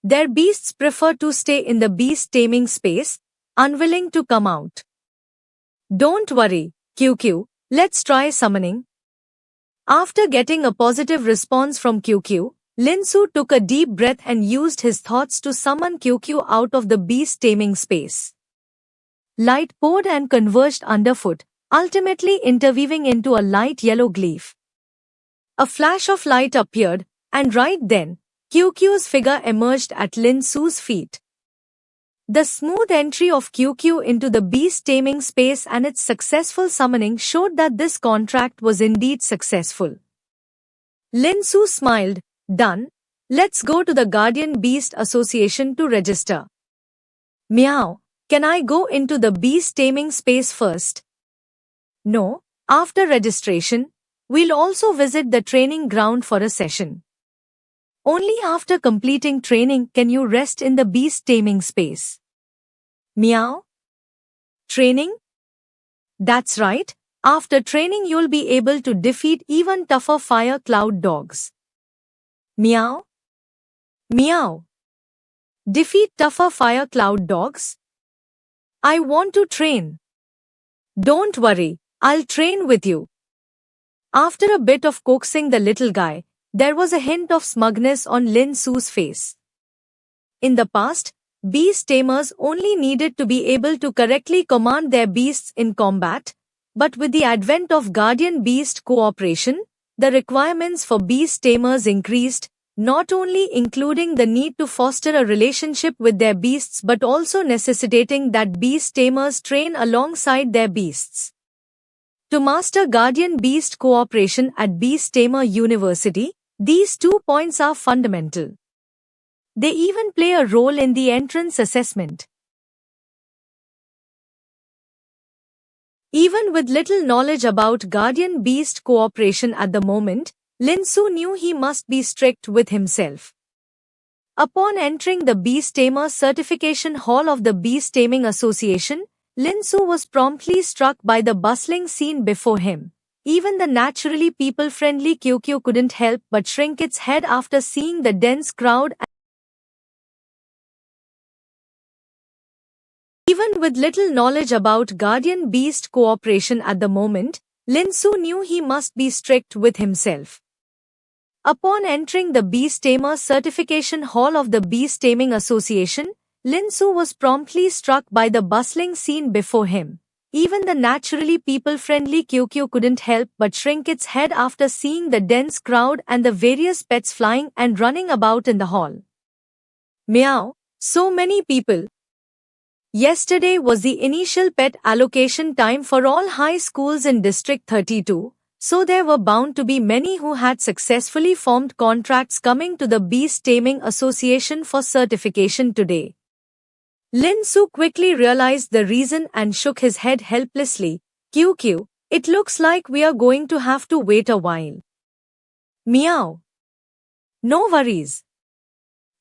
Their beasts prefer to stay in the beast taming space, unwilling to come out. Don't worry, QQ, let's try summoning. After getting a positive response from QQ, Lin Su took a deep breath and used his thoughts to summon QQ out of the beast taming space. Light poured and converged underfoot, ultimately interweaving into a light yellow glyph. A flash of light appeared, and right then, QQ's figure emerged at Lin Su's feet. The smooth entry of QQ into the beast taming space and its successful summoning showed that this contract was indeed successful. Lin Su smiled. Done. Let's go to the Guardian Beast Association to register. Meow. Can I go into the beast taming space first? No. After registration, we'll also visit the training ground for a session. Only after completing training can you rest in the beast taming space. Meow. Training? That's right. After training you'll be able to defeat even tougher fire cloud dogs. Meow. Meow. Defeat tougher fire cloud dogs? I want to train. Don't worry, I'll train with you. After a bit of coaxing the little guy, there was a hint of smugness on Lin Su's face. In the past, beast tamers only needed to be able to correctly command their beasts in combat, but with the advent of Guardian Beast cooperation, the requirements for beast tamers increased, not only including the need to foster a relationship with their beasts but also necessitating that beast tamers train alongside their beasts. To master Guardian Beast cooperation at Beast Tamer University, these 2 points are fundamental. They even play a role in the entrance assessment. Even with little knowledge about Guardian Beast cooperation at the moment, Lin Su knew he must be strict with himself. Upon entering the Beast Tamer Certification Hall of the Beast Taming Association, Lin Su was promptly struck by the bustling scene before him. Even the naturally people-friendly QQ couldn't help but shrink its head after seeing the dense crowd. Even with little knowledge about Guardian Beast cooperation at the moment, Lin Su knew he must be strict with himself. Upon entering the Beast Tamer Certification Hall of the Beast Taming Association, Lin Su was promptly struck by the bustling scene before him. Even the naturally people-friendly QQ couldn't help but shrink its head after seeing the dense crowd and the various pets flying and running about in the hall. Meow, so many people. Yesterday was the initial pet allocation time for all high schools in District 32. So there were bound to be many who had successfully formed contracts coming to the Beast Taming Association for certification today. Lin Su quickly realized the reason and shook his head helplessly. QQ, it looks like we are going to have to wait a while. Meow. No worries.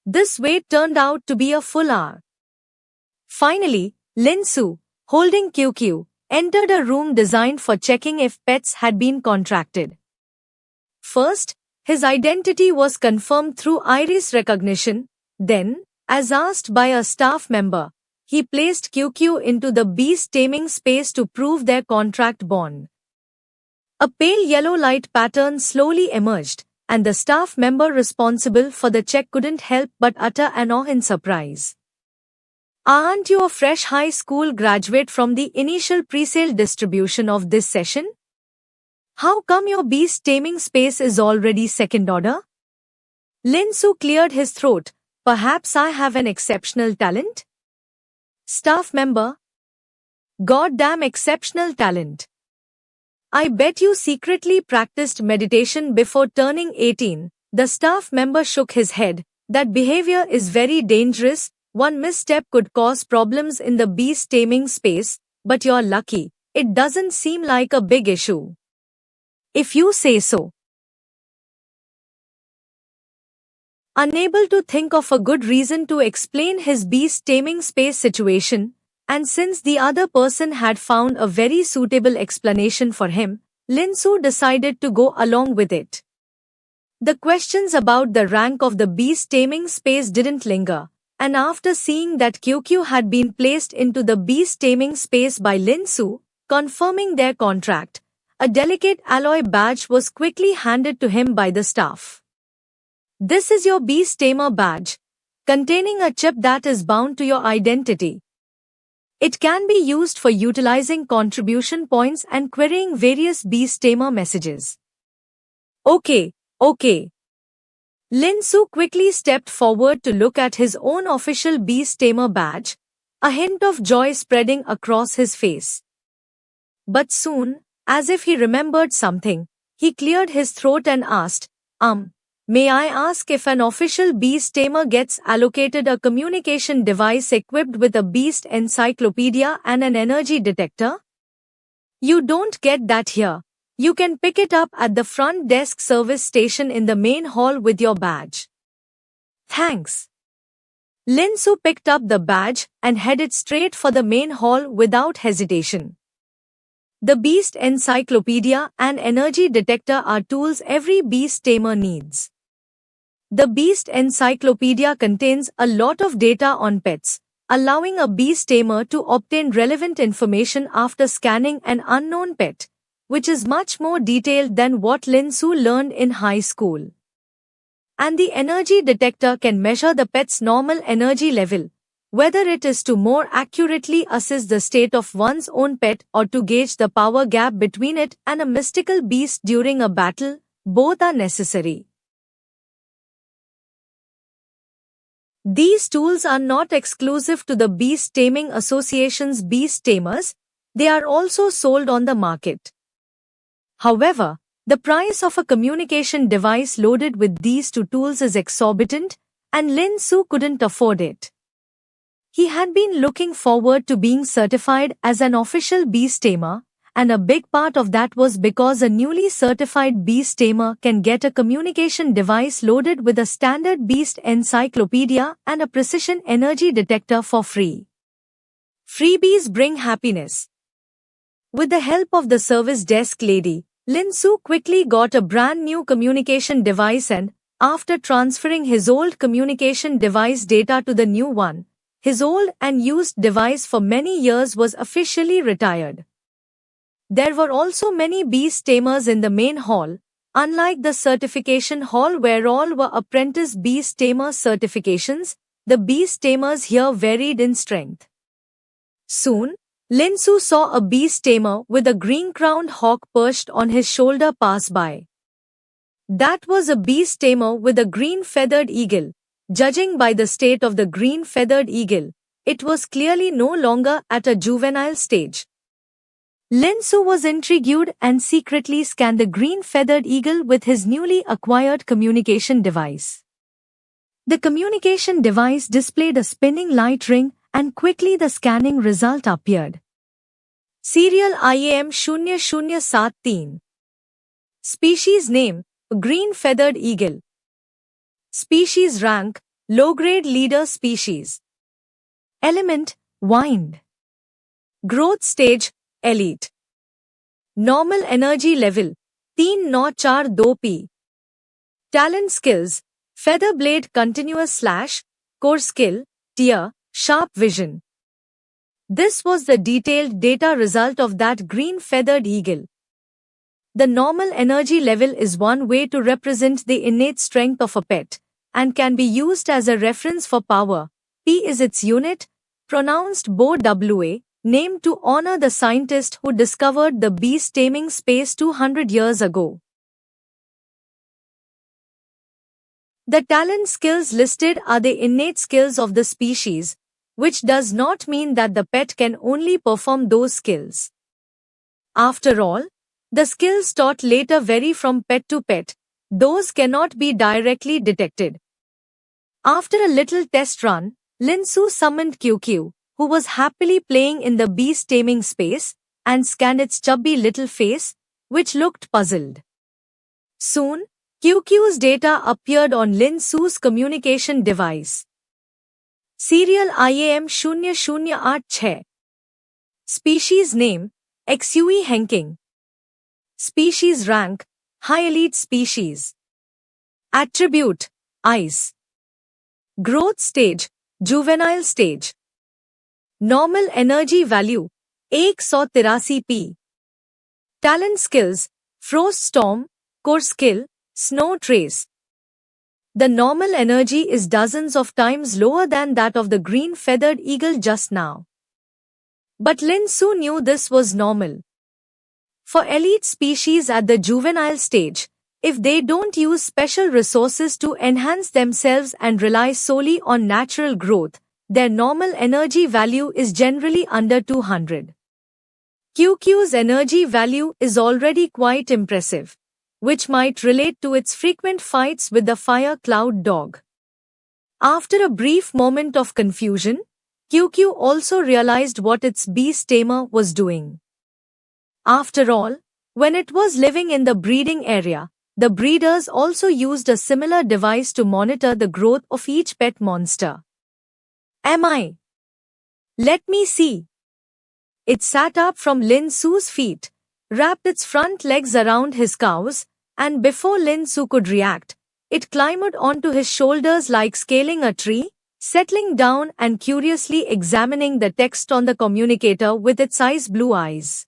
This wait turned out to be a full hour. Finally, Lin Su, holding QQ, entered a room designed for checking if pets had been contracted. First, his identity was confirmed through iris recognition. Then, as asked by a staff member, he placed QQ into the beast taming space to prove their contract bond. A pale yellow light pattern slowly emerged, and the staff member responsible for the check couldn't help but utter an awe in surprise. Aren't you a fresh high school graduate from the initial pre-sale distribution of this session? How come your beast taming space is already second order? Lin Su cleared his throat. Perhaps I have an exceptional talent? Staff member. Goddamn exceptional talent. I bet you secretly practiced meditation before turning 18. The staff member shook his head. That behavior is very dangerous. One misstep could cause problems in the beast taming space, but you're lucky. It doesn't seem like a big issue. If you say so. Unable to think of a good reason to explain his beast taming space situation, and since the other person had found a very suitable explanation for him, Lin Su decided to go along with it. The questions about the rank of the beast taming space didn't linger. And after seeing that QQ had been placed into the beast taming space by Lin Su, confirming their contract, a delicate alloy badge was quickly handed to him by the staff. This is your beast tamer badge, containing a chip that is bound to your identity. It can be used for utilizing contribution points and querying various beast tamer messages. Okay. Lin Su quickly stepped forward to look at his own official beast tamer badge, a hint of joy spreading across his face. But soon, as if he remembered something, he cleared his throat and asked, may I ask if an official beast tamer gets allocated a communication device equipped with a beast encyclopedia and an energy detector? You don't get that here. You can pick it up at the front desk service station in the main hall with your badge. Thanks. Lin Su picked up the badge and headed straight for the main hall without hesitation. The Beast Encyclopedia and Energy Detector are tools every beast tamer needs. The Beast Encyclopedia contains a lot of data on pets, allowing a beast tamer to obtain relevant information after scanning an unknown pet, which is much more detailed than what Lin Su learned in high school. And the energy detector can measure the pet's normal energy level, whether it is to more accurately assess the state of one's own pet or to gauge the power gap between it and a mystical beast during a battle. Both are necessary. These tools are not exclusive to the Beast Taming Association's beast tamers, they are also sold on the market. However, the price of a communication device loaded with these two tools is exorbitant, and Lin Su couldn't afford it. He had been looking forward to being certified as an official beast tamer, and a big part of that was because a newly certified beast tamer can get a communication device loaded with a standard beast encyclopedia and a precision energy detector for free. Freebies bring happiness. With the help of the service desk lady, Lin Su quickly got a brand new communication device and, after transferring his old communication device data to the new one, his old and used device for many years was officially retired. There were also many beast tamers in the main hall, unlike the certification hall where all were apprentice beast tamer certifications. The beast tamers here varied in strength. Soon, Lin Su saw a beast tamer with a green-crowned hawk perched on his shoulder pass by. That was a beast tamer with a green-feathered eagle. Judging by the state of the green-feathered eagle, it was clearly no longer at a juvenile stage. Lin Su was intrigued and secretly scanned the green-feathered eagle with his newly acquired communication device. The communication device displayed a spinning light ring, and quickly the scanning result appeared. Serial IAM 0073. Species name, green-feathered eagle. Species rank, low-grade leader species. Element, wind. Growth stage, elite. Normal energy level, 3.42p. Talent skills, feather blade continuous / core skill, tier, sharp vision. This was the detailed data result of that green-feathered eagle. The normal energy level is one way to represent the innate strength of a pet, and can be used as a reference for power. P is its unit, pronounced BOWA, named to honor the scientist who discovered the beast taming space 200 years ago. The talent skills listed are the innate skills of the species, which does not mean that the pet can only perform those skills. After all, the skills taught later vary from pet to pet, those cannot be directly detected. After a little test run, Lin Su summoned QQ, who was happily playing in the beast taming space, and scanned its chubby little face, which looked puzzled. Soon, QQ's data appeared on Lin Su's communication device. Serial IAM 0086. Species name, XUE Henking. Species rank, high elite species. Attribute, eyes. Growth stage, juvenile stage. Normal energy value, 183p. Talent skills, frost storm, core skill, snow trace. The normal energy is dozens of times lower than that of the green-feathered eagle just now. But Lin Su knew this was normal. For elite species at the juvenile stage, if they don't use special resources to enhance themselves and rely solely on natural growth, their normal energy value is generally under 200. QQ's energy value is already quite impressive, which might relate to its frequent fights with the fire cloud dog. After a brief moment of confusion, QQ also realized what its beast tamer was doing. After all, when it was living in the breeding area, the breeders also used a similar device to monitor the growth of each pet monster. Am I? Let me see. It sat up from Lin Su's feet, wrapped its front legs around his cows, and before Lin Su could react, it climbed onto his shoulders like scaling a tree, settling down and curiously examining the text on the communicator with its ice blue eyes.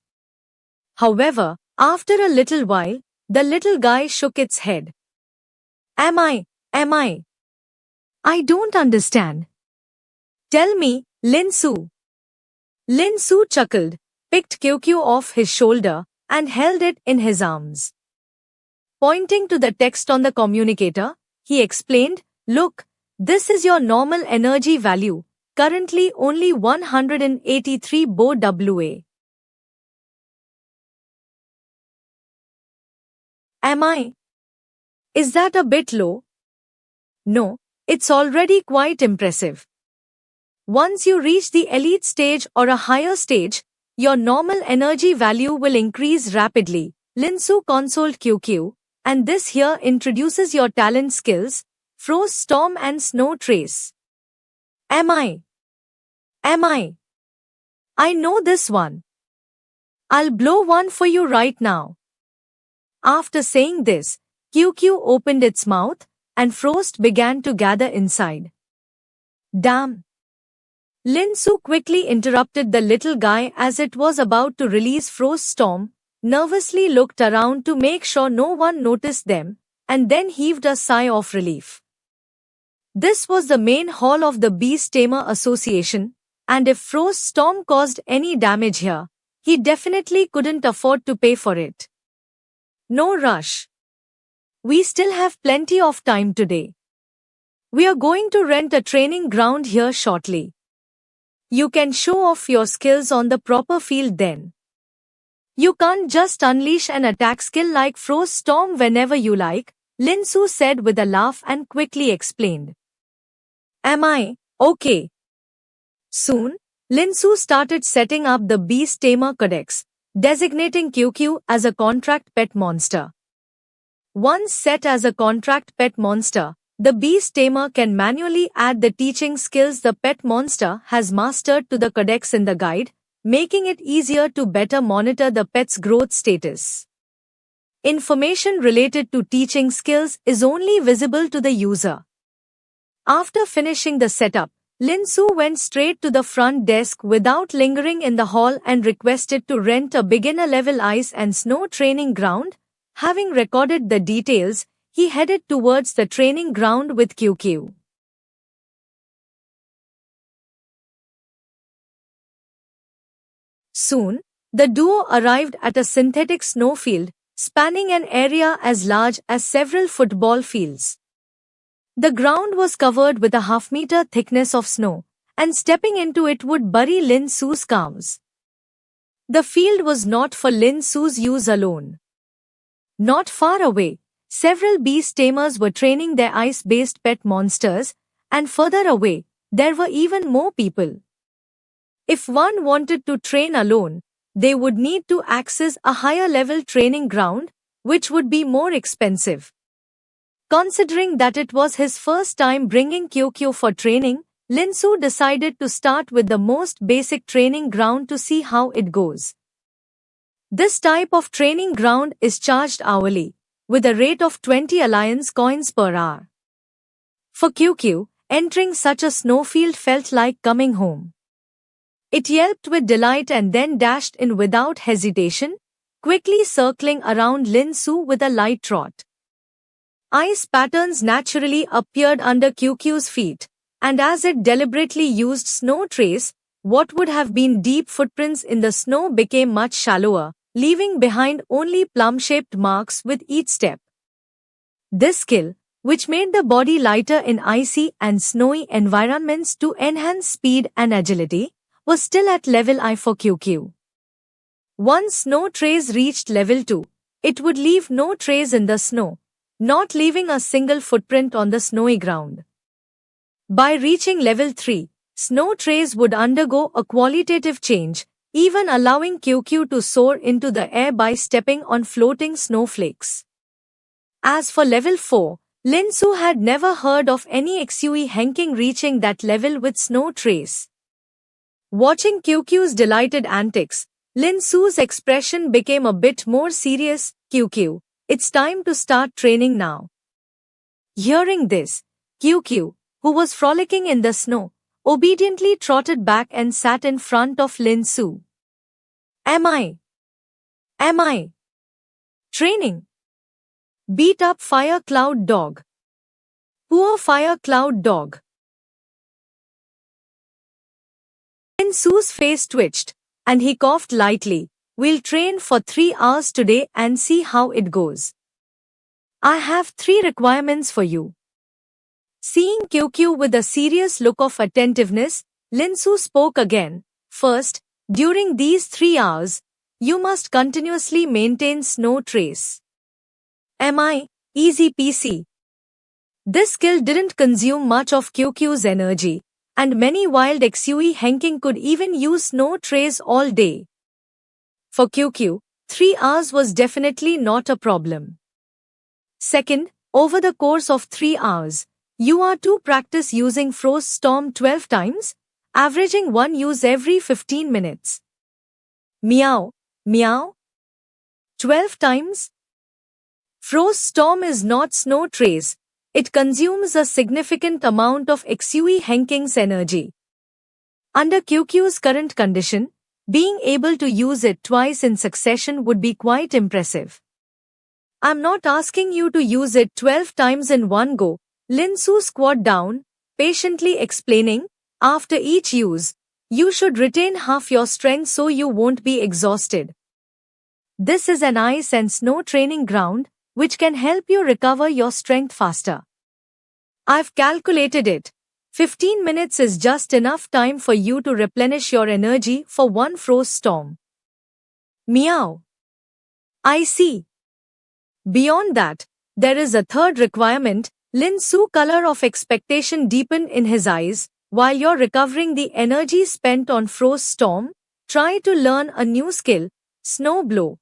However, after a little while, the little guy shook its head. Am I? I don't understand. Tell me, Lin Su. Lin Su chuckled, picked QQ off his shoulder, and held it in his arms. Pointing to the text on the communicator, he explained, Look, this is your normal energy value, currently only 183 Bo WA. Am I? Is that a bit low? No, it's already quite impressive. Once you reach the elite stage or a higher stage, your normal energy value will increase rapidly, Lin Su consoled QQ, and this here introduces your talent skills, Frost Storm and Snow Trace. Am I? I know this one. I'll blow one for you right now. After saying this, QQ opened its mouth, and frost began to gather inside. Damn! Lin Su quickly interrupted the little guy as it was about to release Frost Storm, nervously looked around to make sure no one noticed them, and then heaved a sigh of relief. This was the main hall of the Beast Tamer Association, and if Frost Storm caused any damage here, he definitely couldn't afford to pay for it. No rush. We still have plenty of time today. We are going to rent a training ground here shortly. You can show off your skills on the proper field then. You can't just unleash an attack skill like Frost Storm whenever you like, Lin Su said with a laugh and quickly explained. Am I? Okay. Soon, Lin Su started setting up the Beast Tamer Codex, designating QQ as a contract pet monster. Once set as a contract pet monster, the Beast Tamer can manually add the teaching skills the pet monster has mastered to the codex in the guide, making it easier to better monitor the pet's growth status. Information related to teaching skills is only visible to the user. After finishing the setup, Lin Su went straight to the front desk without lingering in the hall and requested to rent a beginner-level ice and snow training ground. Having recorded the details, he headed towards the training ground with QQ. Soon, the duo arrived at a synthetic snowfield, spanning an area as large as several football fields. The ground was covered with a half-meter thickness of snow, and stepping into it would bury Lin Su's calves. The field was not for Lin Su's use alone. Not far away, several beast tamers were training their ice-based pet monsters, and further away, there were even more people. If one wanted to train alone, they would need to access a higher-level training ground, which would be more expensive. Considering that it was his first time bringing QQ for training, Lin Su decided to start with the most basic training ground to see how it goes. This type of training ground is charged hourly, with a rate of 20 alliance coins per hour. For QQ, entering such a snowfield felt like coming home. It yelped with delight and then dashed in without hesitation, quickly circling around Lin Su with a light trot. Ice patterns naturally appeared under QQ's feet, and as it deliberately used snow trace, what would have been deep footprints in the snow became much shallower, leaving behind only plum-shaped marks with each step. This skill, which made the body lighter in icy and snowy environments to enhance speed and agility, was still at level I for QQ. Once snow trace reached level 2, it would leave no trace in the snow, not leaving a single footprint on the snowy ground. By reaching level 3, snow trace would undergo a qualitative change, even allowing QQ to soar into the air by stepping on floating snowflakes. As for level 4, Lin Su had never heard of any XUE Henking reaching that level with snow trace. Watching QQ's delighted antics, Lin Su's expression became a bit more serious. QQ, it's time to start training now. Hearing this, QQ, who was frolicking in the snow, obediently trotted back and sat in front of Lin Su. Am I training? Beat up Fire Cloud Dog. Poor Fire Cloud Dog. Lin Su's face twitched, and he coughed lightly. We'll train for 3 hours today and see how it goes. I have 3 requirements for you. Seeing QQ with a serious look of attentiveness, Lin Su spoke again. First, during these 3 hours, you must continuously maintain snow trace. Easy peasy. This skill didn't consume much of QQ's energy, and many wild XUE Henking could even use snow trace all day. For QQ, 3 hours was definitely not a problem. Second, over the course of 3 hours, you are to practice using Frost Storm 12 times, averaging 1 use every 15 minutes. Meow, meow. 12 times? Frost Storm is not snow trace. It consumes a significant amount of XUE Henking's energy. Under QQ's current condition, being able to use it twice in succession would be quite impressive. I'm not asking you to use it 12 times in one go, Lin Su squat down, patiently explaining. After each use, you should retain half your strength so you won't be exhausted. This is an ice and snow training ground, which can help you recover your strength faster. I've calculated it. 15 minutes is just enough time for you to replenish your energy for one frost storm. Meow. I see. Beyond that, there is a third requirement. Lin Su color of expectation deepened in his eyes. While you're recovering the energy spent on Frost Storm, try to learn a new skill, Snow Blow.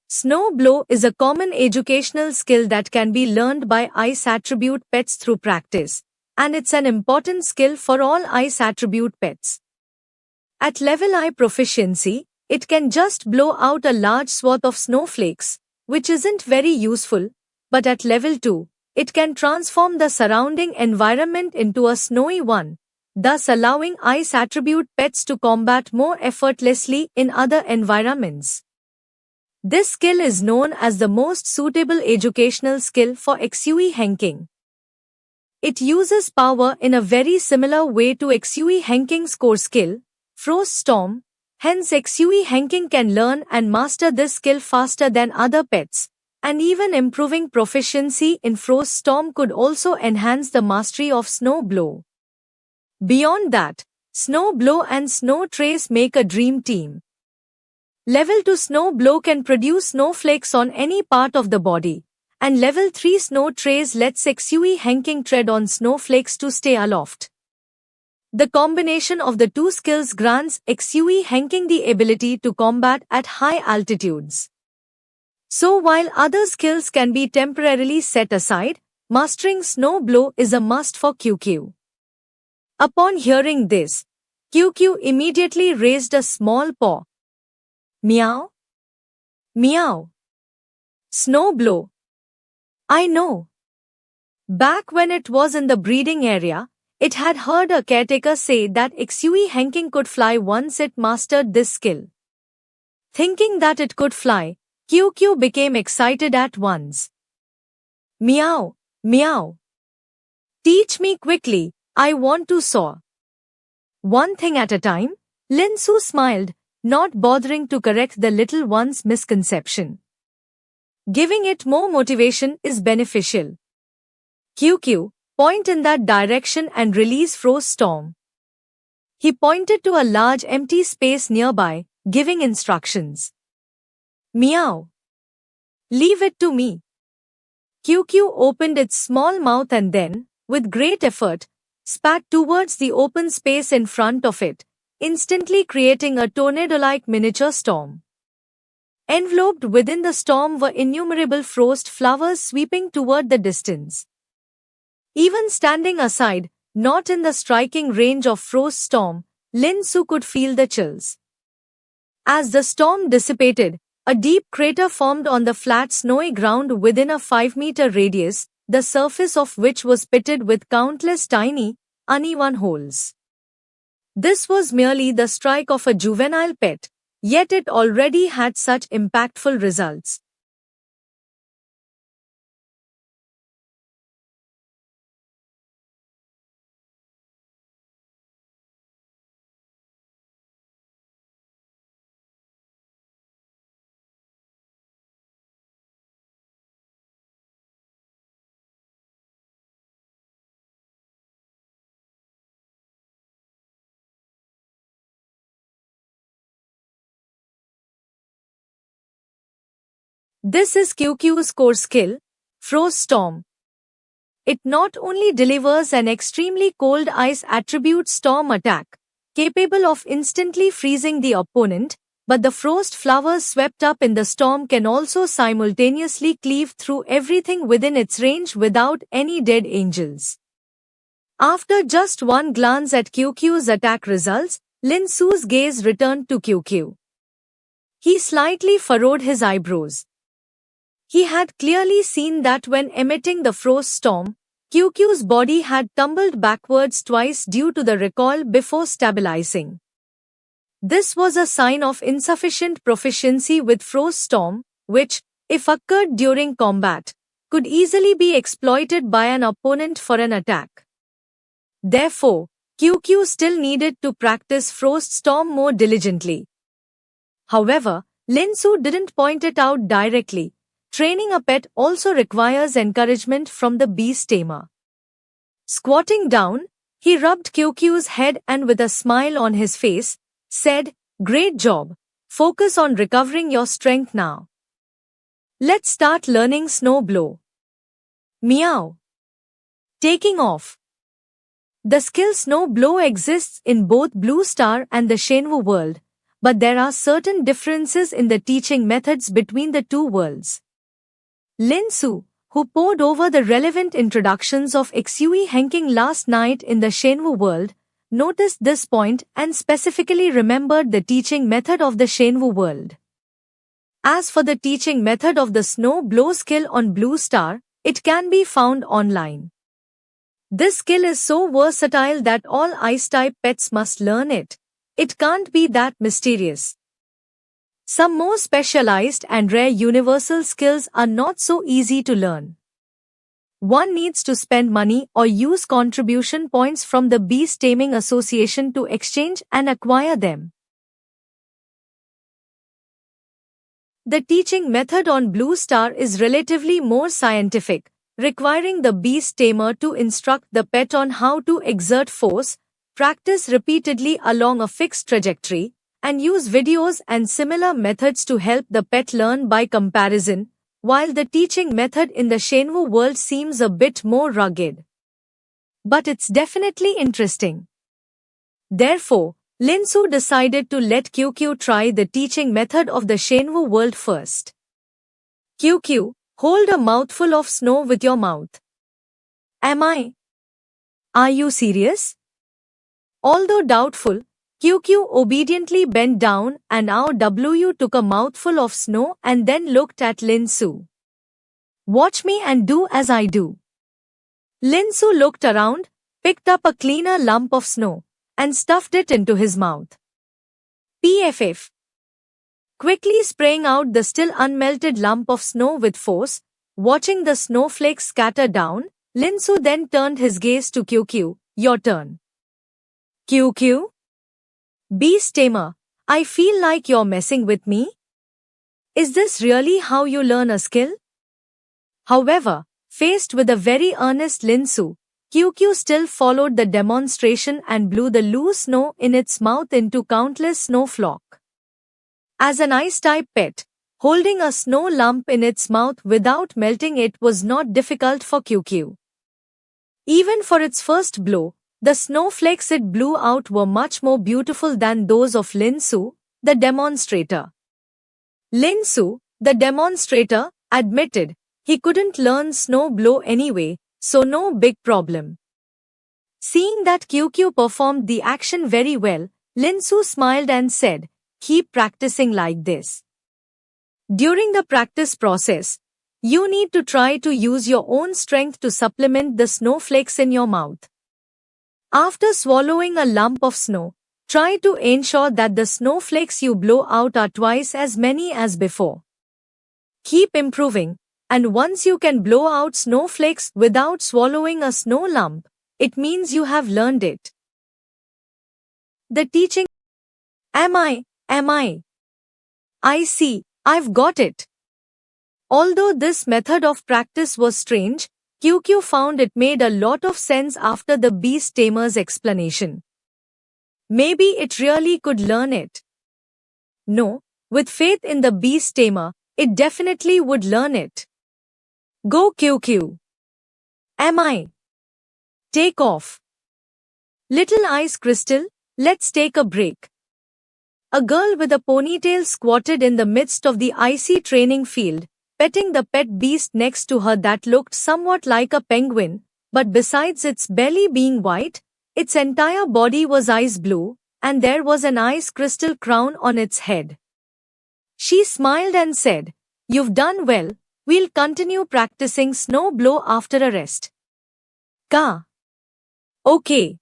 Snow Blow is a common educational skill that can be learned by ice attribute pets through practice, and it's an important skill for all ice attribute pets. At level I proficiency, it can just blow out a large swath of snowflakes, which isn't very useful, but at level 2, it can transform the surrounding environment into a snowy one, thus allowing ice attribute pets to combat more effortlessly in other environments. This skill is known as the most suitable educational skill for XUE Henking. It uses power in a very similar way to XUE Henking's core skill, Frost Storm, hence XUE Henking can learn and master this skill faster than other pets. And even improving proficiency in Frost Storm could also enhance the mastery of Snow Blow. Beyond that, Snow Blow and Snow Trace make a dream team. Level 2 Snow Blow can produce snowflakes on any part of the body, and Level 3 Snow Trace lets XUE Henking tread on snowflakes to stay aloft. The combination of the two skills grants XUE Henking the ability to combat at high altitudes. So while other skills can be temporarily set aside, mastering Snow Blow is a must for QQ. Upon hearing this, QQ immediately raised a small paw. Meow. Meow. Snow Blow. I know. Back when it was in the breeding area, it had heard a caretaker say that XUE Henking could fly once it mastered this skill. Thinking that it could fly, QQ became excited at once. Meow, meow. Teach me quickly, I want to soar. One thing at a time, Lin Su smiled, not bothering to correct the little one's misconception. Giving it more motivation is beneficial. QQ, point in that direction and release Frost Storm. He pointed to a large empty space nearby, giving instructions. Meow. Leave it to me. QQ opened its small mouth and then, with great effort, spat towards the open space in front of it, instantly creating a tornado-like miniature storm. Enveloped within the storm were innumerable frost flowers sweeping toward the distance. Even standing aside, not in the striking range of Frost Storm, Lin Su could feel the chills. As the storm dissipated, a deep crater formed on the flat snowy ground within a 5-meter radius, the surface of which was pitted with countless tiny, uneven holes. This was merely the strike of a juvenile pet, yet it already had such impactful results. This is QQ's core skill, Frost Storm. It not only delivers an extremely cold ice attribute storm attack, capable of instantly freezing the opponent, but the frost flowers swept up in the storm can also simultaneously cleave through everything within its range without any dead angels. After just one glance at QQ's attack results, Lin Su's gaze returned to QQ. He slightly furrowed his eyebrows. He had clearly seen that when emitting the frost storm, QQ's body had tumbled backwards twice due to the recoil before stabilizing. This was a sign of insufficient proficiency with frost storm, which, if occurred during combat, could easily be exploited by an opponent for an attack. Therefore, QQ still needed to practice frost storm more diligently. However, Lin Su didn't point it out directly. Training a pet also requires encouragement from the beast tamer. Squatting down, he rubbed QQ's head and with a smile on his face, said, "Great job. Focus on recovering your strength now. Let's start learning Snow Blow." Meow. Taking off. The skill Snow Blow exists in both Blue Star and the Shenwu world, but there are certain differences in the teaching methods between the two worlds. Lin Su, who pored over the relevant introductions of Xue Henking last night in the Shenwu world, noticed this point and specifically remembered the teaching method of the Shenwu world. As for the teaching method of the Snow Blow skill on Blue Star, it can be found online. This skill is so versatile that all ice-type pets must learn it. It can't be that mysterious. Some more specialized and rare universal skills are not so easy to learn. One needs to spend money or use contribution points from the Beast Taming Association to exchange and acquire them. The teaching method on Blue Star is relatively more scientific, requiring the beast tamer to instruct the pet on how to exert force, practice repeatedly along a fixed trajectory, and use videos and similar methods to help the pet learn by comparison, while the teaching method in the Shenwu world seems a bit more rugged. But it's definitely interesting. Therefore, Lin Su decided to let QQ try the teaching method of the Shenwu world first. QQ, hold a mouthful of snow with your mouth. Am I? Are you serious? Although doubtful, QQ obediently bent down and OW took a mouthful of snow and then looked at Lin Su. Watch me and do as I do. Lin Su looked around, picked up a cleaner lump of snow, and stuffed it into his mouth. PFF. Quickly spraying out the still unmelted lump of snow with force, watching the snowflakes scatter down, Lin Su then turned his gaze to QQ. Your turn. QQ? Beast Tamer, I feel like you're messing with me. Is this really how you learn a skill? However, Faced with a very earnest Lin Su, QQ still followed the demonstration and blew the loose snow in its mouth into countless snow flock. As an ice-type pet, holding a snow lump in its mouth without melting it was not difficult for QQ. Even for its first blow, the snowflakes it blew out were much more beautiful than those of Lin Su, the demonstrator. Lin Su, the demonstrator, admitted he couldn't learn snow blow anyway, so no big problem. Seeing that QQ performed the action very well, Lin Su smiled and said, "Keep practicing like this. During the practice process, you need to try to use your own strength to supplement the snowflakes in your mouth. After swallowing a lump of snow, try to ensure that the snowflakes you blow out are twice as many as before. Keep improving, and once you can blow out snowflakes without swallowing a snow lump, it means you have learned it." The teaching. Am I? I see, I've got it. Although this method of practice was strange, QQ found it made a lot of sense after the beast tamer's explanation. Maybe it really could learn it. No, with faith in the beast tamer, it definitely would learn it. Go QQ. Am I? Take off. Little Ice Crystal, let's take a break. A girl with a ponytail squatted in the midst of the icy training field, petting the pet beast next to her that looked somewhat like a penguin, but besides its belly being white, its entire body was ice blue, and there was an ice crystal crown on its head. She smiled and said, "You've done well, we'll continue practicing snow blow after a rest." Ka. Okay.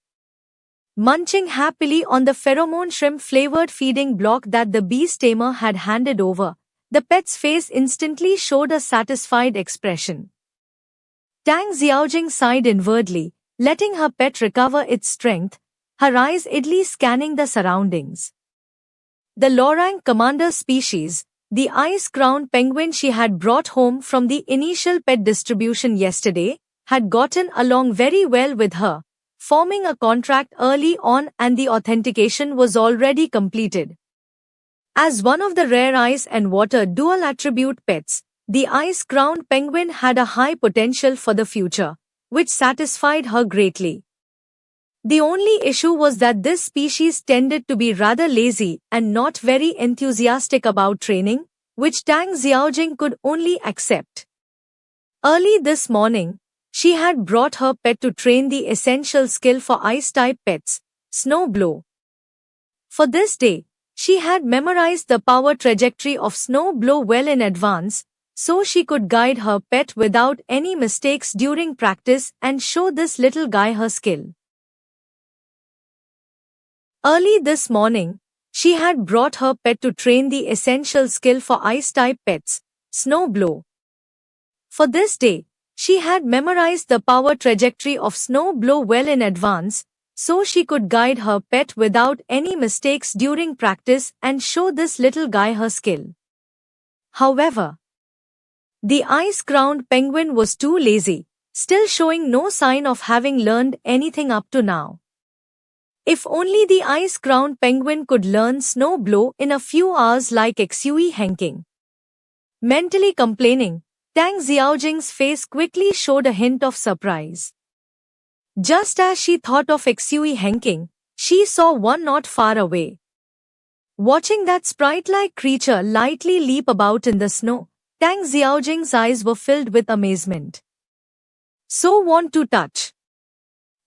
Munching happily on the pheromone shrimp-flavored feeding block that the beast tamer had handed over, the pet's face instantly showed a satisfied expression. Tang Xiaojing sighed inwardly, letting her pet recover its strength, her eyes idly scanning the surroundings. The Lorang commander species, the ice-crowned penguin she had brought home from the initial pet distribution yesterday, had gotten along very well with her, forming a contract early on, and the authentication was already completed. As one of the rare ice and water dual-attribute pets, the ice-crowned penguin had a high potential for the future, which satisfied her greatly. The only issue was that this species tended to be rather lazy and not very enthusiastic about training, which Tang Xiaojing could only accept. Early this morning, she had brought her pet to train the essential skill for ice-type pets, snow blow. For this day, she had memorized the power trajectory of snow blow well in advance, so she could guide her pet without any mistakes during practice and show this little guy her skill. Early this morning, she had brought her pet to train the essential skill for ice-type pets, snow blow. For this day, she had memorized the power trajectory of snow blow well in advance, so she could guide her pet without any mistakes during practice and show this little guy her skill. However, the ice-crowned penguin was too lazy, still showing no sign of having learned anything up to now. If only the ice-crowned penguin could learn snow blow in a few hours like Xue Henking. Mentally complaining, Tang Xiaojing's face quickly showed a hint of surprise. Just as she thought of Xue Henking, she saw one not far away. Watching that sprite-like creature lightly leap about in the snow, Tang Xiaojing's eyes were filled with amazement. So want to touch.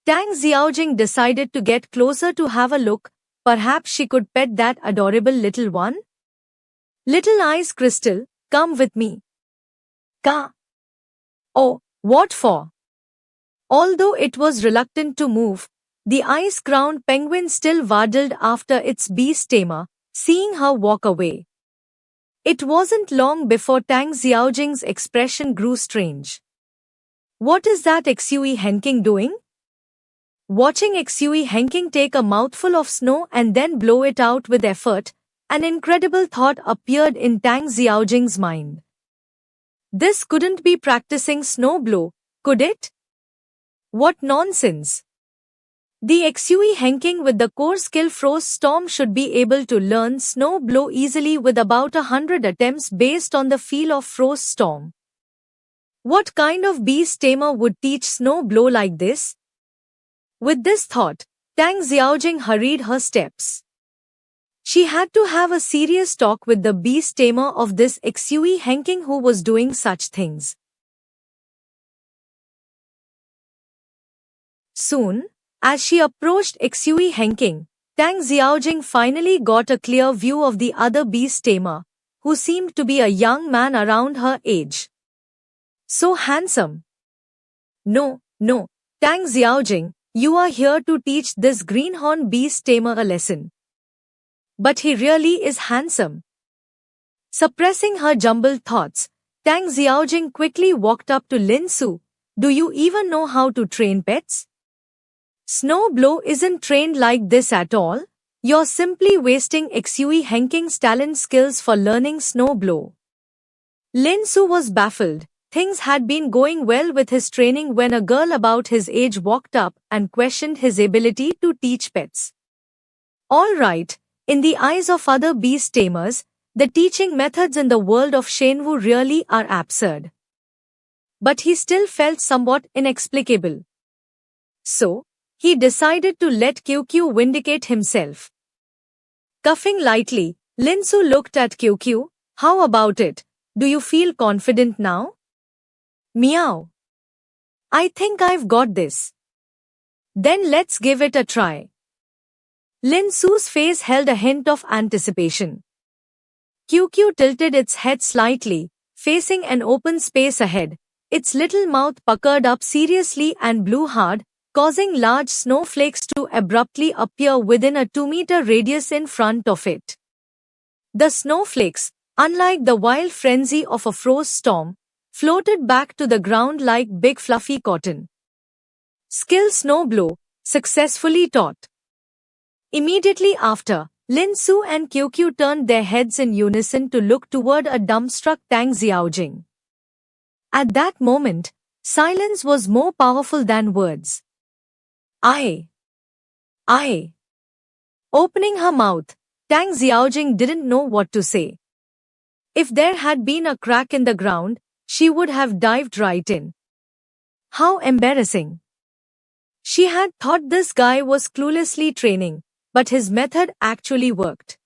Tang Xiaojing decided to get closer to have a look, perhaps she could pet that adorable little one? Little Ice Crystal, come with me. Ka. Oh, what for? Although it was reluctant to move, the ice-crowned penguin still waddled after its beast tamer, seeing her walk away. It wasn't long before Tang Xiaojing's expression grew strange. What is that Xue Henking doing? Watching Xue Henking take a mouthful of snow and then blow it out with effort, an incredible thought appeared in Tang Xiaojing's mind. This couldn't be practicing snow blow, Could it? What nonsense! The XUE Henking with the core skill Frost Storm should be able to learn Snow Blow easily with about 100 attempts based on the feel of Frost Storm. What kind of beast tamer would teach Snow Blow like this? With this thought, Tang Xiaojing hurried her steps. She had to have a serious talk with the beast tamer of this XUE Henking who was doing such things. Soon, as she approached XUE Henking, Tang Xiaojing finally got a clear view of the other beast tamer, who seemed to be a young man around her age. So handsome. No, Tang Xiaojing, you are here to teach this greenhorn beast tamer a lesson. But he really is handsome. Suppressing her jumbled thoughts, Tang Xiaojing quickly walked up to Lin Su. Do you even know how to train pets? Snow Blow isn't trained like this at all. You're simply wasting XUE Henking's talent skills for learning Snow Blow. Lin Su was baffled. Things had been going well with his training when a girl about his age walked up and questioned his ability to teach pets. All right, in the eyes of other beast tamers, the teaching methods in the world of Shenwu really are absurd. But he still felt somewhat inexplicable. So, he decided to let QQ vindicate himself. Coughing lightly, Lin Su looked at QQ. How about it? Do you feel confident now? Meow. I think I've got this. Then let's give it a try. Lin Su's face held a hint of anticipation. QQ tilted its head slightly, facing an open space ahead. Its little mouth puckered up seriously and blew hard, causing large snowflakes to abruptly appear within a 2-meter radius in front of it. The snowflakes, unlike the wild frenzy of a frost storm, floated back to the ground like big fluffy cotton. Skill Snow Blow, successfully taught. Immediately after, Lin Su and QQ turned their heads in unison to look toward a dumbstruck Tang Xiaojing. At that moment, silence was more powerful than words. I. Opening her mouth, Tang Xiaojing didn't know what to say. If there had been a crack in the ground, she would have dived right in. How embarrassing. She had thought this guy was cluelessly training, but his method actually worked.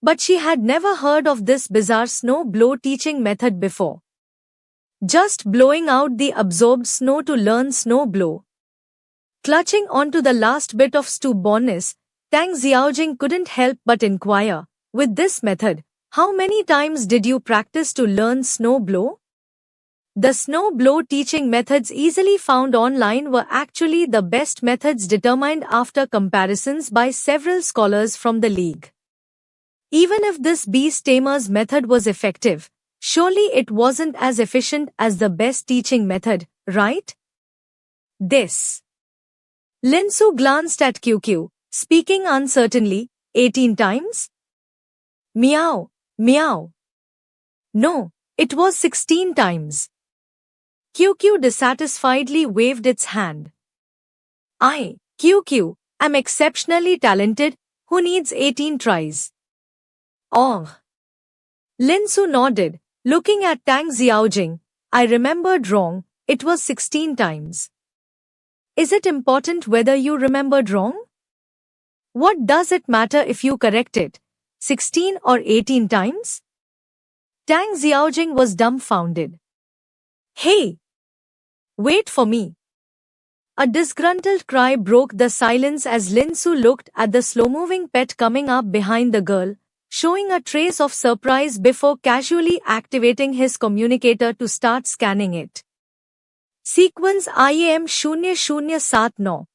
But she had never heard of this bizarre Snow Blow teaching method before. Just blowing out the absorbed snow to learn Snow Blow. Clutching onto the last bit of stubbornness, Tang Xiaojing couldn't help but inquire, with this method, how many times did you practice to learn Snow Blow? The Snow Blow teaching methods easily found online were actually the best methods determined after comparisons by several scholars from the league. Even if this beast tamer's method was effective, surely it wasn't as efficient as the best teaching method, right? This. Lin Su glanced at QQ, speaking uncertainly, 18 times? Meow. No, it was 16 times. QQ dissatisfiedly waved its hand. QQ, am exceptionally talented, who needs 18 tries? Oh. Lin Su nodded, looking at Tang Xiaojing. I remembered wrong, it was 16 times. Is it important whether you remembered wrong? What does it matter if you correct it, 16 or 18 times? Tang Xiaojing was dumbfounded. Hey! Wait for me. A disgruntled cry broke the silence as Lin Su looked at the slow-moving pet coming up behind the girl, showing a trace of surprise before casually activating his communicator to start scanning it. Sequence IAM 0079.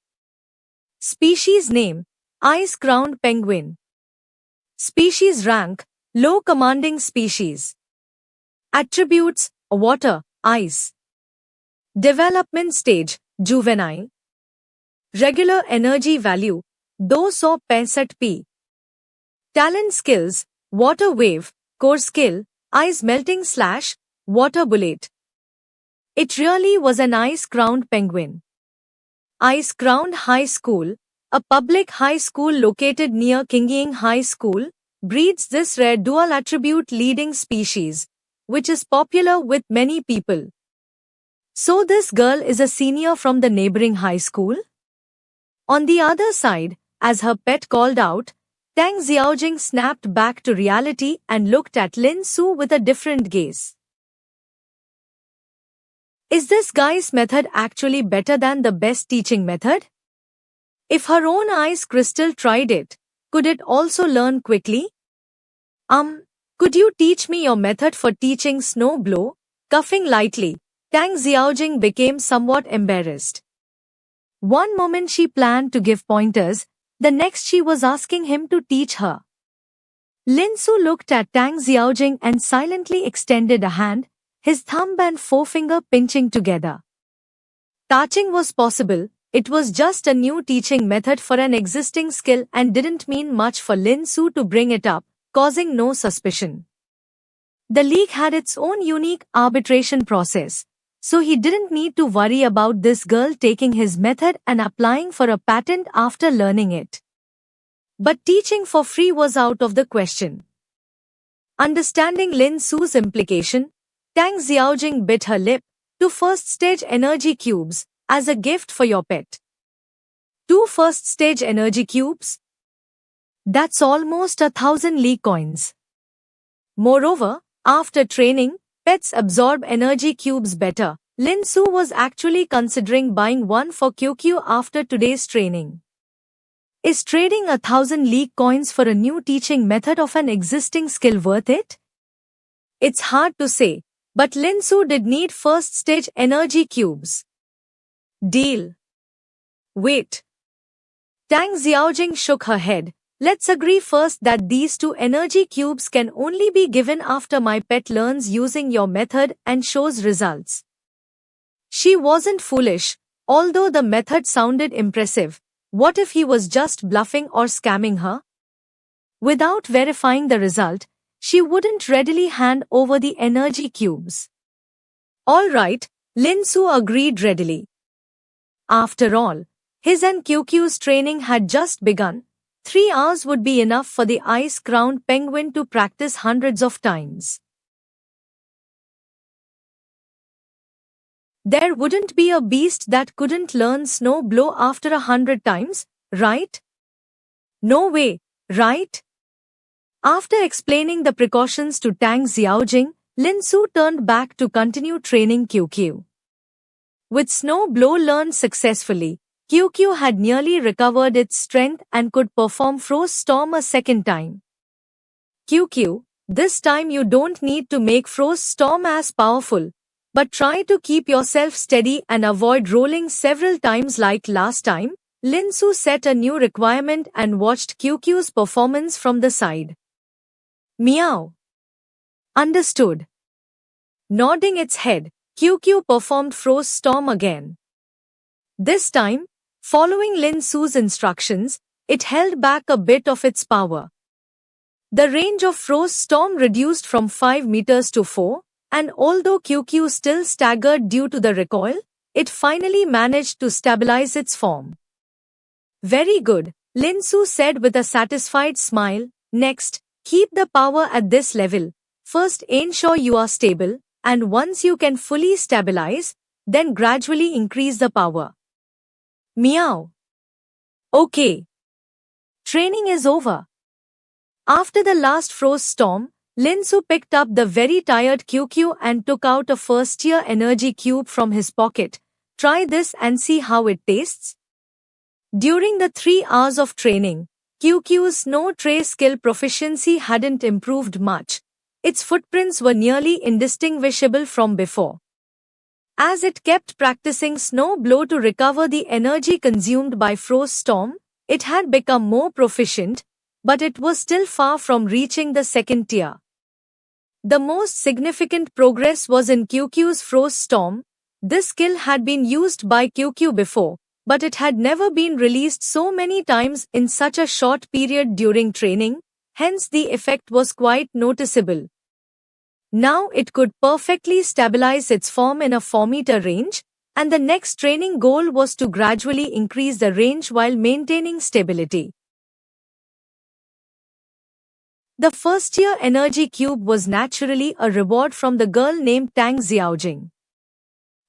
Species name, Ice-crowned penguin. Species rank, low commanding species. Attributes, water, ice. Development stage, juvenile. Regular energy value, 265 p. Talent skills, water wave, core skill, ice melting / water bullet. It really was an ice-crowned penguin. Ice-crowned High School, a public high school located near Kingying High School, breeds this rare dual attribute leading species, which is popular with many people. So this girl is a senior from the neighboring high school? On the other side, as her pet called out, Tang Xiaojing snapped back to reality and looked at Lin Su with a different gaze. Is this guy's method actually better than the best teaching method? If her own ice crystal tried it, could it also learn quickly? Could you teach me your method for teaching snow blow? Coughing lightly, Tang Xiaojing became somewhat embarrassed. One moment she planned to give pointers, the next she was asking him to teach her. Lin Su looked at Tang Xiaojing and silently extended a hand, his thumb and forefinger pinching together. Touching was possible, it was just a new teaching method for an existing skill and didn't mean much for Lin Su to bring it up, causing no suspicion. The league had its own unique arbitration process, so he didn't need to worry about this girl taking his method and applying for a patent after learning it. But teaching for free was out of the question. Understanding Lin Su's implication, Tang Xiaojing bit her lip. 2 first-stage energy cubes, as a gift for your pet. 2 first-stage energy cubes? That's almost 1,000 Li coins. Moreover, after training, pets absorb energy cubes better. Lin Su was actually considering buying one for QQ after today's training. Is trading 1,000 Li coins for a new teaching method of an existing skill worth it? It's hard to say, but Lin Su did need first-stage energy cubes. Deal. Wait. Tang Xiaojing shook her head. Let's agree first that these 2 energy cubes can only be given after my pet learns using your method and shows results. She wasn't foolish, although the method sounded impressive. What if he was just bluffing or scamming her? Without verifying the result, she wouldn't readily hand over the energy cubes. All right, Lin Su agreed readily. After all, his and QQ's training had just begun. 3 hours would be enough for the ice-crowned penguin to practice hundreds of times. There wouldn't be a beast that couldn't learn snow blow after 100 times, right? No way, right? After explaining the precautions to Tang Xiaojing, Lin Su turned back to continue training QQ. With snow blow learned successfully, QQ had nearly recovered its strength and could perform Frost Storm a second time. QQ, this time you don't need to make Frost Storm as powerful, but try to keep yourself steady and avoid rolling several times like last time. Lin Su set a new requirement and watched QQ's performance from the side. Meow. Understood. Nodding its head, QQ performed Frost Storm again. This time, following Lin Su's instructions, it held back a bit of its power. The range of Frost Storm reduced from 5 meters to 4, and although QQ still staggered due to the recoil, it finally managed to stabilize its form. Very good, Lin Su said with a satisfied smile. Next, keep the power at this level. First ensure you are stable, and once you can fully stabilize, then gradually increase the power. Meow. Okay. Training is over. After the last Frost Storm, Lin Su picked up the very tired QQ and took out a first-year energy cube from his pocket. Try this and see how it tastes. During the 3 hours of training, QQ's snow tray skill proficiency hadn't improved much. Its footprints were nearly indistinguishable from before. As it kept practicing snow blow to recover the energy consumed by Frost Storm, it had become more proficient, but it was still far from reaching the second tier. The most significant progress was in QQ's Frost Storm. This skill had been used by QQ before, but it had never been released so many times in such a short period during training. hence the effect was quite noticeable. Now it could perfectly stabilize its form in a 4-meter range, and the next training goal was to gradually increase the range while maintaining stability. The first-year energy cube was naturally a reward from the girl named Tang Xiaojing.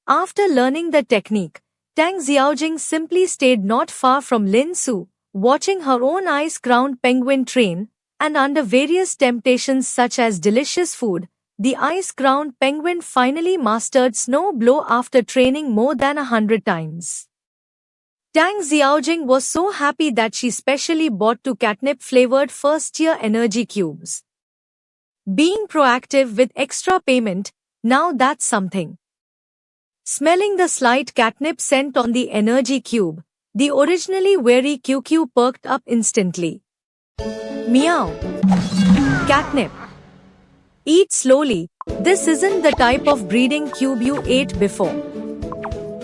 After learning the technique, Tang Xiaojing simply stayed not far from Lin Su, watching her own ice-crowned penguin train, and under various temptations such as delicious food, the ice-crowned penguin finally mastered snow blow after training more than 100 times. Tang Xiaojing was so happy that she specially bought 2 catnip-flavored first-year energy cubes. Being proactive with extra payment, now that's something. Smelling the slight catnip scent on the energy cube, the originally wary QQ perked up instantly. Meow. Catnip. Eat slowly, this isn't the type of breeding cube you ate before.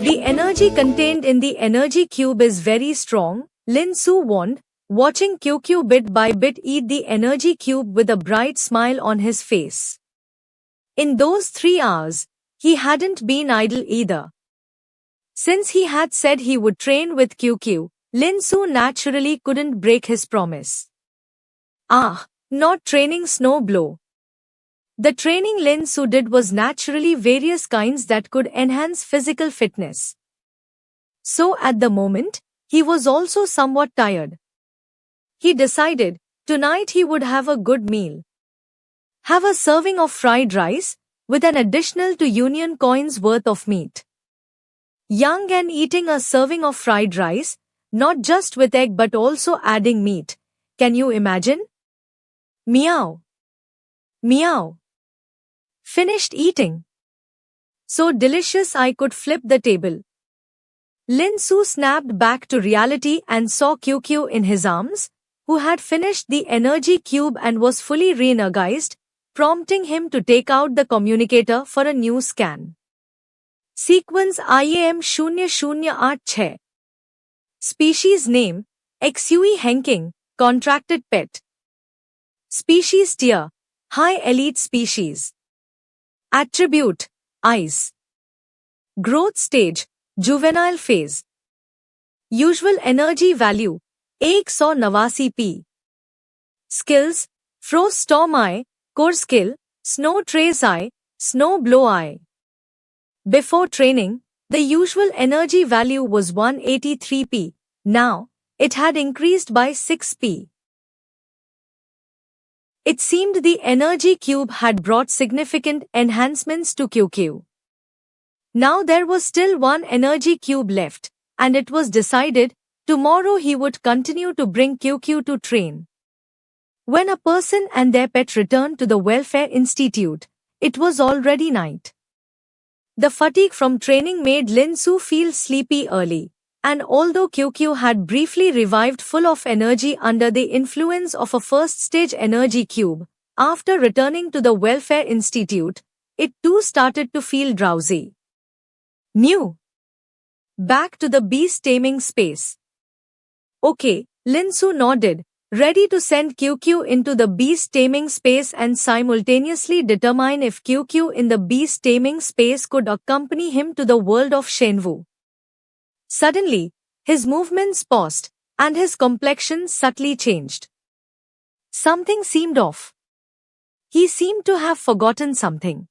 The energy contained in the energy cube is very strong, Lin Su warned, watching QQ bit by bit eat the energy cube with a bright smile on his face. In those 3 hours, he hadn't been idle either. Since he had said he would train with QQ, Lin Su naturally couldn't break his promise. Not training snow blow. The training Lin Su did was naturally various kinds that could enhance physical fitness. So at the moment, he was also somewhat tired. He decided, tonight he would have a good meal. Have a serving of fried rice, with an additional 2 union coins worth of meat. Young and eating a serving of fried rice, not just with egg but also adding meat. Can you imagine? Meow. Meow. Finished eating. So delicious I could flip the table. Lin Su snapped back to reality and saw QQ in his arms, who had finished the energy cube and was fully re-energized, prompting him to take out the communicator for a new scan. Sequence IAM 0086. Species name, XUE Henking, contracted pet. Species tier, high elite species. Attribute, eyes. Growth stage, juvenile phase. Usual energy value, 189 p. Skills, frost storm eye, core skill, snow trace eye, snow blow eye. Before training, the usual energy value was 183 p. Now, it had increased by 6 p. It seemed the energy cube had brought significant enhancements to QQ. Now there was still 1 energy cube left, and it was decided, tomorrow he would continue to bring QQ to train. When a person and their pet returned to the Welfare Institute, it was already night. The fatigue from training made Lin Su feel sleepy early, and although QQ had briefly revived full of energy under the influence of a first-stage energy cube, after returning to the Welfare Institute, it too started to feel drowsy. New. Back to the beast taming space. Okay, Lin Su nodded, ready to send QQ into the beast taming space and simultaneously determine if QQ in the beast taming space could accompany him to the world of Shenwu. Suddenly, his movements paused, and his complexion subtly changed. Something seemed off. He seemed to have forgotten something.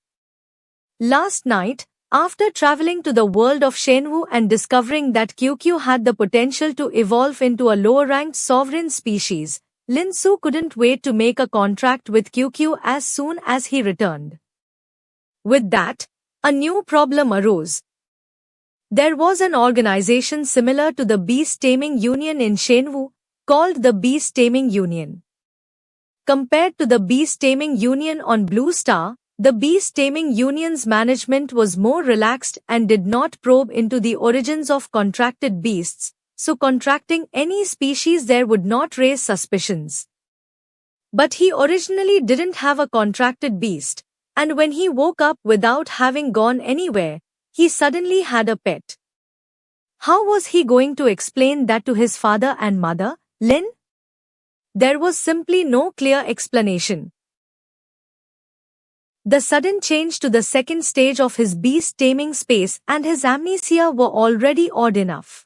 Last night, after traveling to the world of Shenwu and discovering that QQ had the potential to evolve into a lower-ranked sovereign species, Lin Su couldn't wait to make a contract with QQ as soon as he returned. With that, a new problem arose. There was an organization similar to the Beast Taming Union in Shenwu, called the Beast Taming Union. Compared to the Beast Taming Union on Blue Star, the Beast Taming Union's management was more relaxed and did not probe into the origins of contracted beasts, so contracting any species there would not raise suspicions. But he originally didn't have a contracted beast, and when he woke up without having gone anywhere, he suddenly had a pet. How was he going to explain that to his father and mother, Lin? There was simply no clear explanation. The sudden change to the second stage of his beast-taming space and his amnesia were already odd enough.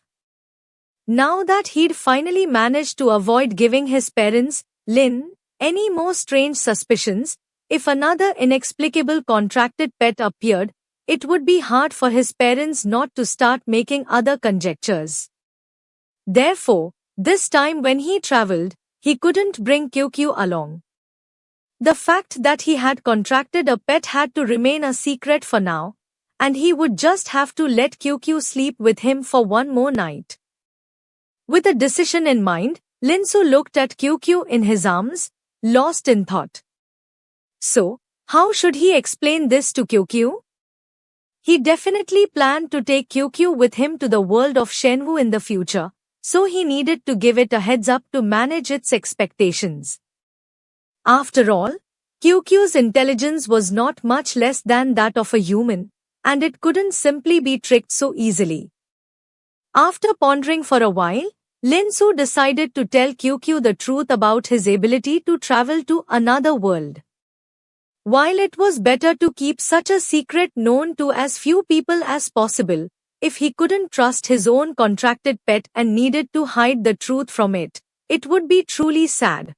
Now that he'd finally managed to avoid giving his parents, Lin, any more strange suspicions, if another inexplicable contracted pet appeared, it would be hard for his parents not to start making other conjectures. Therefore, this time when he traveled, he couldn't bring QQ along. The fact that he had contracted a pet had to remain a secret for now, and he would just have to let QQ sleep with him for one more night. With a decision in mind, Linsu looked at QQ in his arms, lost in thought. So, how should he explain this to QQ? He definitely planned to take QQ with him to the world of Shenwu in the future, so he needed to give it a heads up to manage its expectations. After all, QQ's intelligence was not much less than that of a human, and it couldn't simply be tricked so easily. After pondering for a while, Linsu decided to tell QQ the truth about his ability to travel to another world. While it was better to keep such a secret known to as few people as possible, if he couldn't trust his own contracted pet and needed to hide the truth from it, it would be truly sad.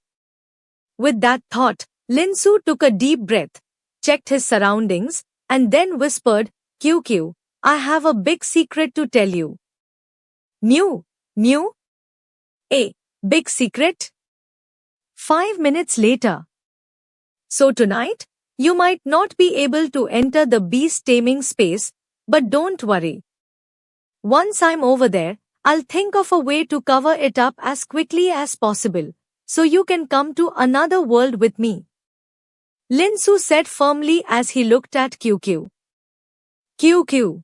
With that thought, Linsu took a deep breath, checked his surroundings, and then whispered, QQ, I have a big secret to tell you. New? A big secret? 5 minutes later. So tonight, you might not be able to enter the beast-taming space, but don't worry. Once I'm over there, I'll think of a way to cover it up as quickly as possible, so you can come to another world with me. Linsu said firmly as he looked at QQ. QQ.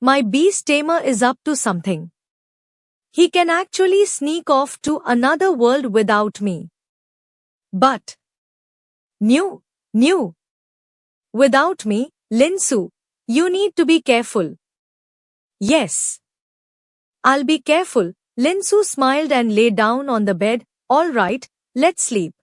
My beast tamer is up to something. He can actually sneak off to another world without me. But New. Without me, Linsu, you need to be careful. Yes. I'll be careful. Linsu smiled and lay down on the bed. All right, let's sleep.